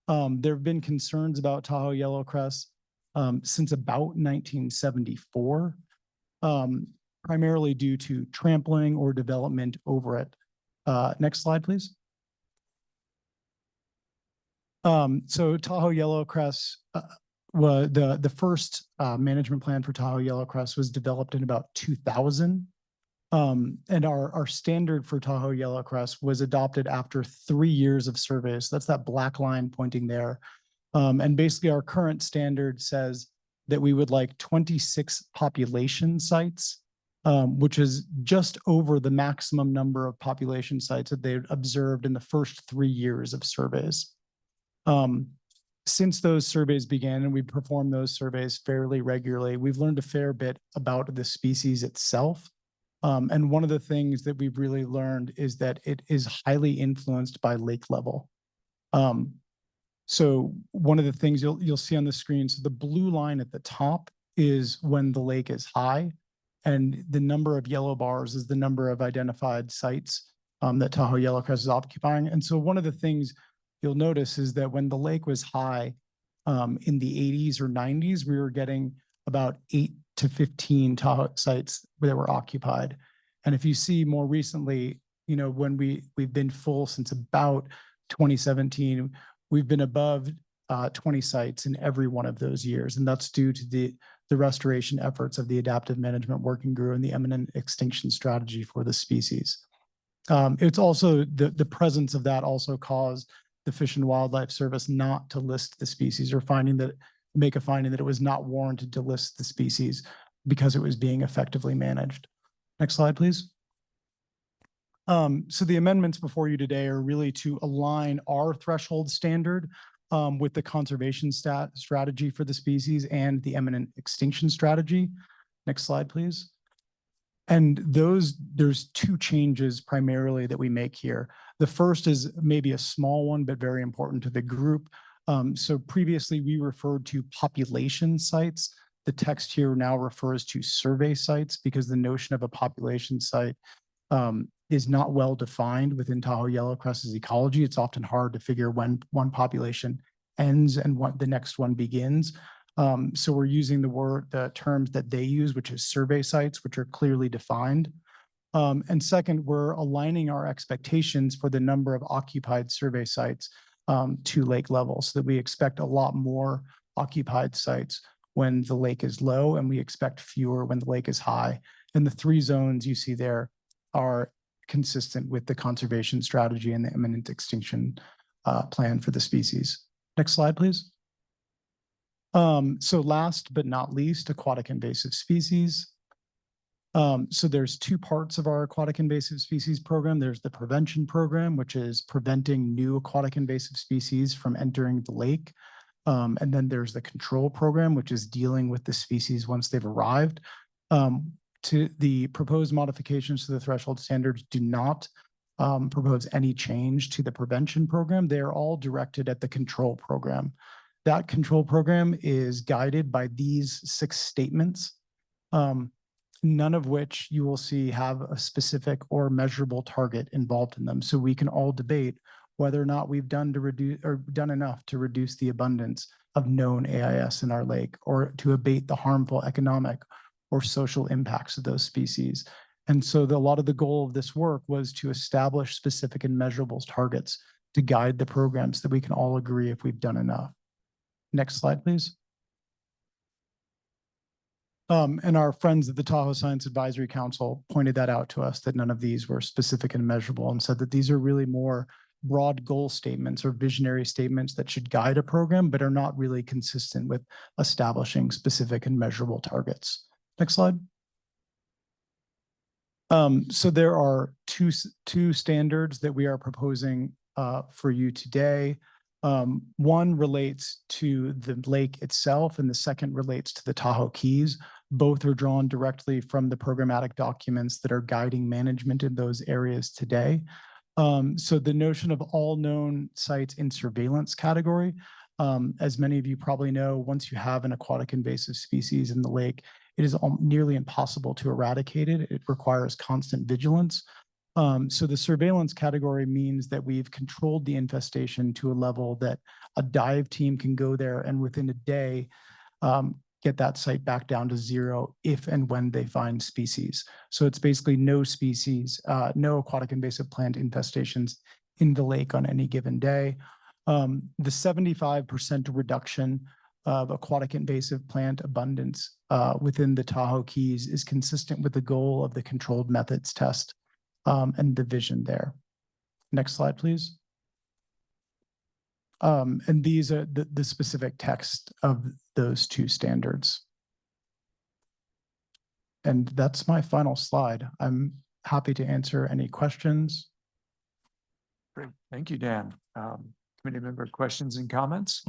There have been concerns about Tahoe Yellowcrest since about 1974, primarily due to trampling or development over it. Next slide, please. So Tahoe Yellowcrest, the first management plan for Tahoe Yellowcrest was developed in about 2000. And our standard for Tahoe Yellowcrest was adopted after 3 years of surveys. That's that black line pointing there. And basically our current standard says that we would like 26 population sites, which is just over the maximum number of population sites that they observed in the first 3 years of surveys. Since those surveys began, and we perform those surveys fairly regularly, we've learned a fair bit about the species itself. And one of the things that we've really learned is that it is highly influenced by lake level. So one of the things you'll see on the screen, so the blue line at the top is when the lake is high. And the number of yellow bars is the number of identified sites that Tahoe Yellowcrest is occupying. And so one of the things you'll notice is that when the lake was high in the 80s or 90s, we were getting about 8 to 15 Tahoe sites that were occupied. And if you see more recently, you know, when we've been full since about 2017, we've been above 20 sites in every one of those years. And that's due to the restoration efforts of the Adaptive Management Working Group and the imminent extinction strategy for the species. It's also the presence of that also caused the Fish and Wildlife Service not to list the species, or make a finding that it was not warranted to list the species because it was being effectively managed. Next slide, please. So the amendments before you today are really to align our threshold standard with the conservation strategy for the species and the imminent extinction strategy. Next slide, please. And there's two changes primarily that we make here. The first is maybe a small one, but very important to the group. So previously we referred to population sites. The text here now refers to survey sites because the notion of a population site is not well defined within Tahoe Yellowcrest's ecology. It's often hard to figure when one population ends and what the next one begins. So we're using the terms that they use, which is survey sites, which are clearly defined. And second, we're aligning our expectations for the number of occupied survey sites to lake level, so that we expect a lot more occupied sites when the lake is low, and we expect fewer when the lake is high. And the 3 zones you see there are consistent with the conservation strategy and the imminent extinction plan for the species. Next slide, please. So last but not least, aquatic invasive species. So there's 2 parts of our aquatic invasive species program. There's the prevention program, which is preventing new aquatic invasive species from entering the lake. And then there's the control program, which is dealing with the species once they've arrived. To the proposed modifications to the threshold standards do not propose any change to the prevention program. They are all directed at the control program. That control program is guided by these 6 statements, none of which you will see have a specific or measurable target involved in them. So we can all debate whether or not we've done enough to reduce the abundance of known AIS in our lake, or to abate the harmful economic or social impacts of those species. And so a lot of the goal of this work was to establish specific and measurable targets to guide the programs, that we can all agree if we've done enough. Next slide, please. And our friends at the Tahoe Science Advisory Council pointed that out to us, that none of these were specific and measurable, and said that these are really more broad goal statements or visionary statements that should guide a program, but are not really consistent with establishing specific and measurable targets. Next slide. So there are two standards that we are proposing for you today. One relates to the lake itself, and the second relates to the Tahoe Keys. Both are drawn directly from the programmatic documents that are guiding management in those areas today. So the notion of all known sites in surveillance category, as many of you probably know, once you have an aquatic invasive species in the lake, it is nearly impossible to eradicate it. It requires constant vigilance. So the surveillance category means that we've controlled the infestation to a level that a dive team can go there and within a day get that site back down to 0 if and when they find species. So it's basically no species, no aquatic invasive plant infestations in the lake on any given day. The 75% reduction of aquatic invasive plant abundance within the Tahoe Keys is consistent with the goal of the controlled methods test and the vision there. Next slide, please. And these are the specific text of those 2 standards. And that's my final slide. I'm happy to answer any questions. Great. Thank you, Dan. Committee member questions and comments?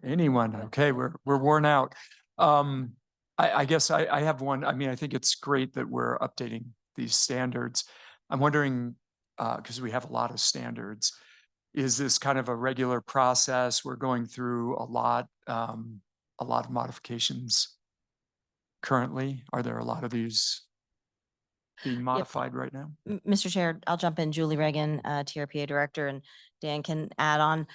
Anyone? Okay, we're worn out. I guess I have one. I mean, I think it's great that we're updating these standards. I'm wondering, because we have a lot of standards, is this kind of a regular process? We're going through a lot a lot of modifications currently? Are there a lot of these being modified right now? Mr. Chair, I'll jump in. Julie Reagan, TRPA Director, and Dan can add on.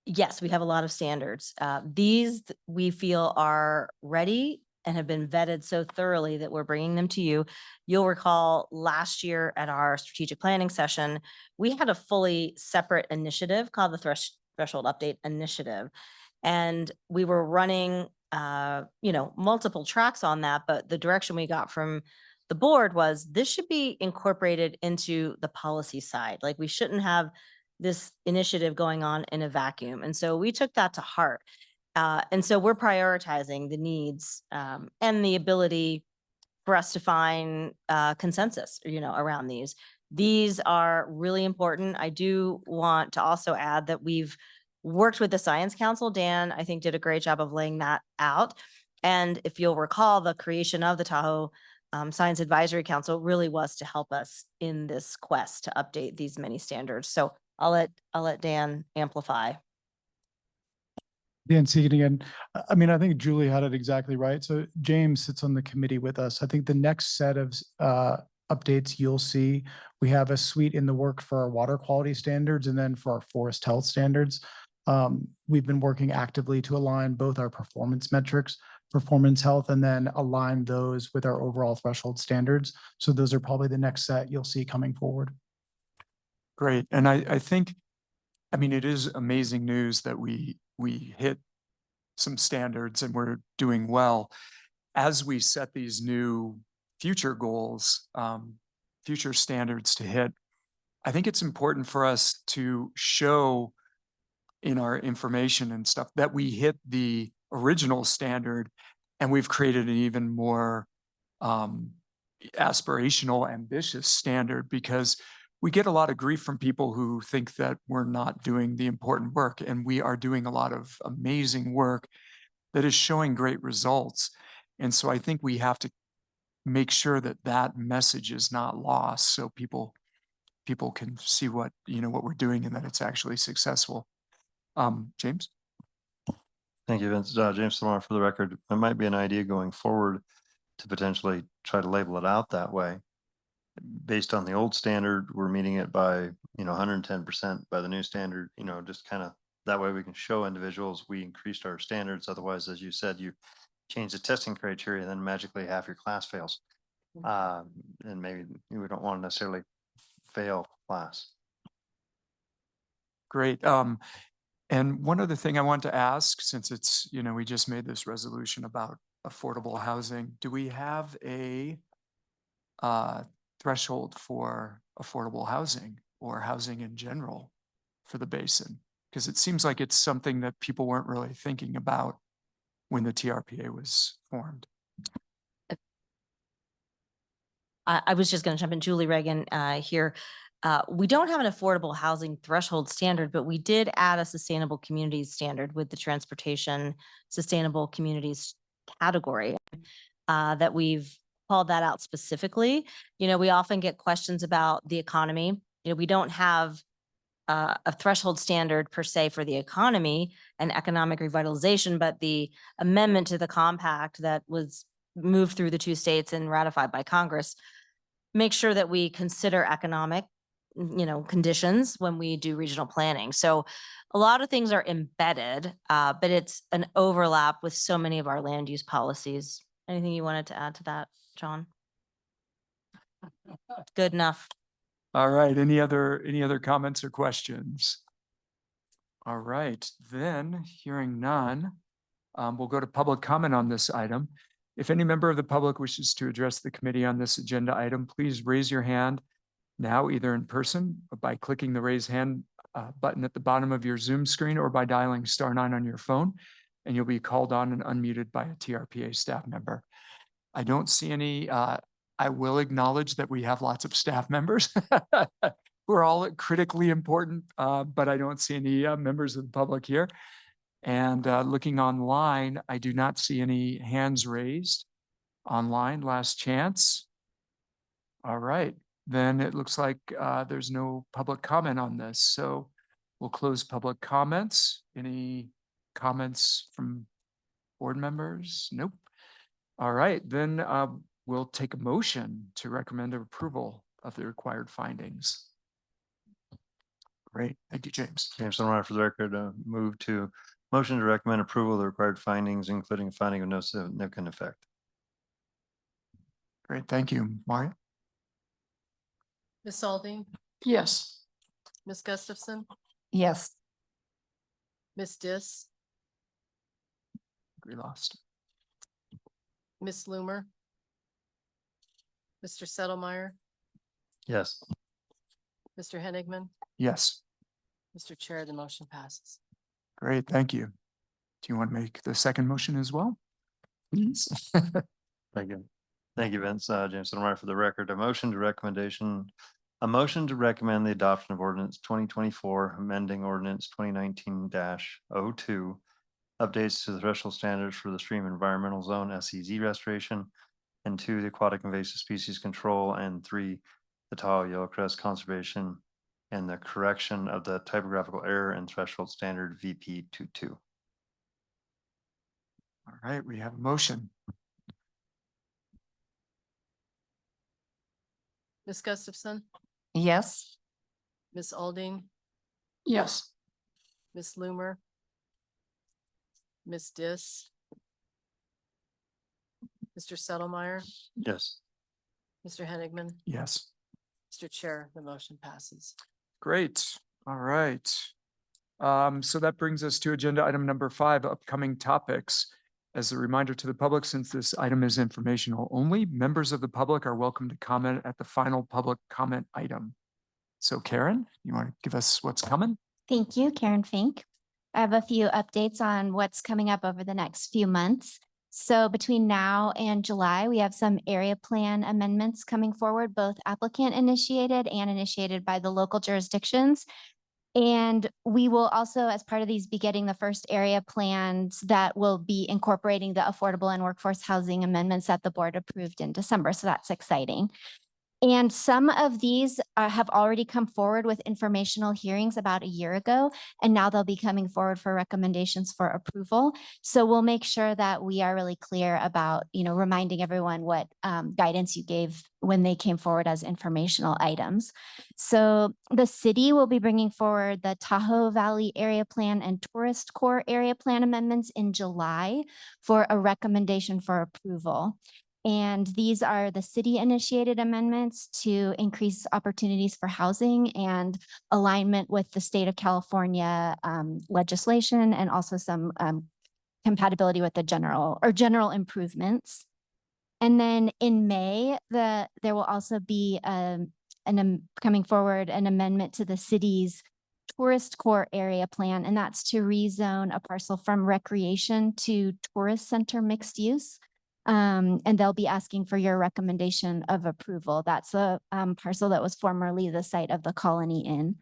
Yes, we have a lot of standards. We feel are ready and have been vetted so thoroughly that we're bringing them to you. You'll recall last year at our strategic planning session, we had a fully separate initiative called the Threshold Update Initiative. And we were running, multiple tracks on that, but the direction we got from the board was this should be incorporated into the policy side. Like, we shouldn't have this initiative going on in a vacuum. And so we took that to heart. And so we're prioritizing the needs and the ability for us to find consensus, around these. These are really important. I do want to also add that we've worked with the Science Council. Dan, I think, did a great job of laying that out. And if you'll recall, the creation of the Tahoe Science Advisory Council really was to help us in this quest to update these many standards. So I'll let Dan amplify. Dan Seegan again. I think Julie had it exactly right. So James sits on the committee with us. I think the next set of updates you'll see, we have a suite in the work for our water quality standards and then for our forest health standards. We've been working actively to align both our performance metrics, performance health, and then align those with our overall threshold standards. So those are probably the next set you'll see coming forward. Great. And I think, it is amazing news that we hit some standards and we're doing well. As we set these new future goals, future standards to hit, I think it's important for us to show in our information and stuff that we hit the original standard and we've created an even more aspirational, ambitious standard, because we get a lot of grief from people who think that we're not doing the important work, and we are doing a lot of amazing work that is showing great results. And so I think we have to make sure that that message is not lost, so people can see what we're doing and that it's actually successful. James? Thank you, Vince. James Samar for the record. It might be an idea going forward to potentially try to label it out that way. Based on the old standard, we're meeting it by, 110%. By the new standard, just kind of that way we can show individuals we increased our standards. Otherwise, as you said, you change the testing criteria, then magically half your class fails. And maybe we don't want to necessarily fail class. Great. And one other thing I want to ask, since it's, we just made this resolution about affordable housing, do we have a threshold for affordable housing or housing in general for the basin? Because it seems like it's something that people weren't really thinking about when the TRPA was formed. I was just going to jump in. Julie Reagan here. We don't have an affordable housing threshold standard, but we did add a sustainable communities standard with the transportation sustainable communities category that we've called that out specifically. We often get questions about the economy. We don't have a threshold standard per se for the economy and economic revitalization, but the amendment to the compact that was moved through the two states and ratified by Congress make sure that we consider economic conditions when we do regional planning. So a lot of things are embedded, but it's an overlap with so many of our land use policies. Anything you wanted to add to that, John? Good enough. All right. Any other comments or questions? All right, then hearing none, we'll go to public comment on this item. If any member of the public wishes to address the committee on this agenda item, please raise your hand now, either in person or by clicking the raise hand button at the bottom of your Zoom screen or by dialing *9 on your phone, and you'll be called on and unmuted by a TRPA staff member. I don't see any. I will acknowledge that we have lots of staff members who are all critically important, but I don't see any members of the public here. And looking online, I do not see any hands raised online. Last chance. All right, then it looks like there's no public comment on this. So we'll close public comments. Any comments from Board members? Nope. All right, then we'll take a motion to recommend approval of the required findings. Great, thank you, James. James Sunrider for the record, motion to recommend approval of the required findings, including a finding of no significant effect. Great, thank you. Maria? Ms. Aldine, Yes. Ms. Gustafson, Yes. Ms. Dis, We lost. Ms. Loomer, Mr. Settlemyre, Yes. Mr. Henigman, Yes, Mr. Chair, the motion passes. great, thank you. Do you want to make the second motion as well? Please. Thank you. Thank you, Vince. James Sunrider for the record, a motion to recommend the adoption of ordinance 2024, amending ordinance 2019-02, updates to the threshold standards for the stream environmental zone SEZ restoration, and 2, the aquatic invasive species control, and 3, the Tahoe yellowcrest conservation, and the correction of the typographical error and threshold standard VP 22. All right, we have a motion. Ms. Gustafson, Yes. Ms. Aldine, Yes. Ms. Loomer, Ms. Dis, Mr. Settlemyre, Yes. Mr. Henigman, Yes. Mr. Chair, the motion passes. Great, all right. So that brings us to agenda item number 5, upcoming topics. As a reminder to the public, since this item is informational only, members of the public are welcome to comment at the final public comment item. So Karen, you want to give us what's coming? Thank you, Karen Fink. I have a few updates on what's coming up over the next few months. So between now and July, we have some area plan amendments coming forward, both applicant initiated and initiated by the local jurisdictions. And we will also, as part of these, be getting the first area plans that will be incorporating the affordable and workforce housing amendments that the board approved in December. So that's exciting. And some of these have already come forward with informational hearings about a year ago, and now they'll be coming forward for recommendations for approval. So we'll make sure that we are really clear about, reminding everyone what guidance you gave when they came forward as informational items. So the city will be bringing forward the Tahoe Valley Area Plan and Tourist Core Area Plan amendments in July for a recommendation for approval. And these are the city-initiated amendments to increase opportunities for housing and alignment with the state of California legislation, and also some compatibility with the general improvements. And then in May, there will also be coming forward an amendment to the city's Tourist Core Area Plan, and that's to rezone a parcel from recreation to tourist center mixed use. And they'll be asking for your recommendation of approval. That's a parcel that was formerly the site of the Colony Inn.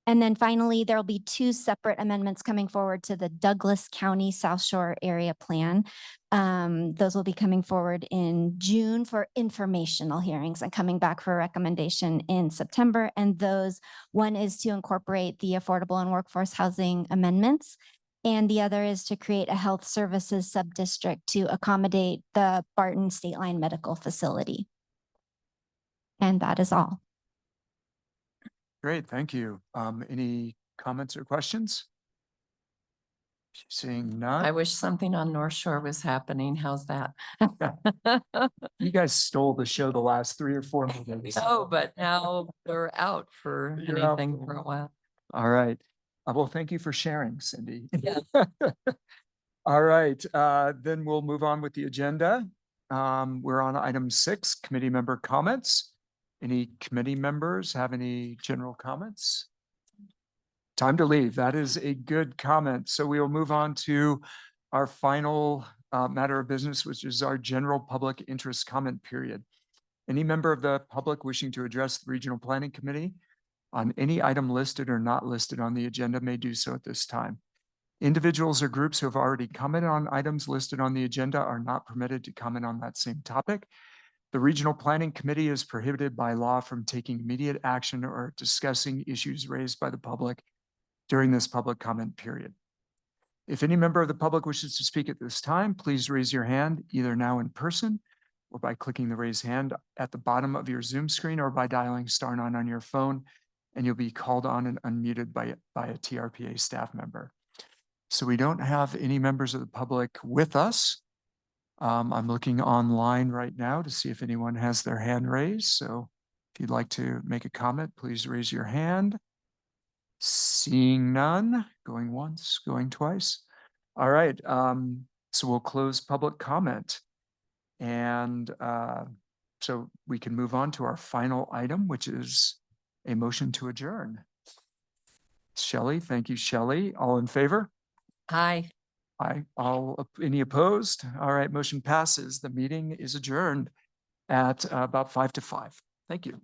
And then finally, there'll be 2 separate amendments coming forward to the Douglas County South Shore Area Plan. Those will be coming forward in June for informational hearings and coming back for a recommendation in September. And one is to incorporate the affordable and workforce housing amendments, and the other is to create a health services subdistrict to accommodate the Barton State Line Medical Facility. And that is all. Great, thank you. Any comments or questions? Seeing none. I wish something on North Shore was happening. How's that? You guys stole the show the last 3 or 4 minutes. Oh, but now we're out for You're out anything for for a while. All right. Well, thank you for sharing, Cindy. Yeah. All right, then we'll move on with the agenda. We're on item 6, committee member comments. Any committee members have any general comments? Time to leave. That is a good comment. So we will move on to our final matter of business, which is our general public interest comment period. Any member of the public wishing to address the Regional Planning Committee on any item listed or not listed on the agenda may do so at this time. Individuals or groups who have already commented on items listed on the agenda are not permitted to comment on that same topic. The Regional Planning Committee is prohibited by law from taking immediate action or discussing issues raised by the public during this public comment period. If any member of the public wishes to speak at this time, please raise your hand either now in person or by clicking the raise hand at the bottom of your Zoom screen or by dialing *9 on your phone, and you'll be called on and unmuted by a TRPA staff member. So we don't have any members of the public with us. I'm looking online right now to see if anyone has their hand raised. So if you'd like to make a comment, please raise your hand. Seeing none, going once, going twice. All right, so we'll close public comment. And so we can move on to our final item, which is a motion to adjourn. Shelley, thank you, Shelley. All in favor? Hi. Aye. Any opposed? All right, motion passes. The meeting is adjourned at about 5 to 5. Thank you.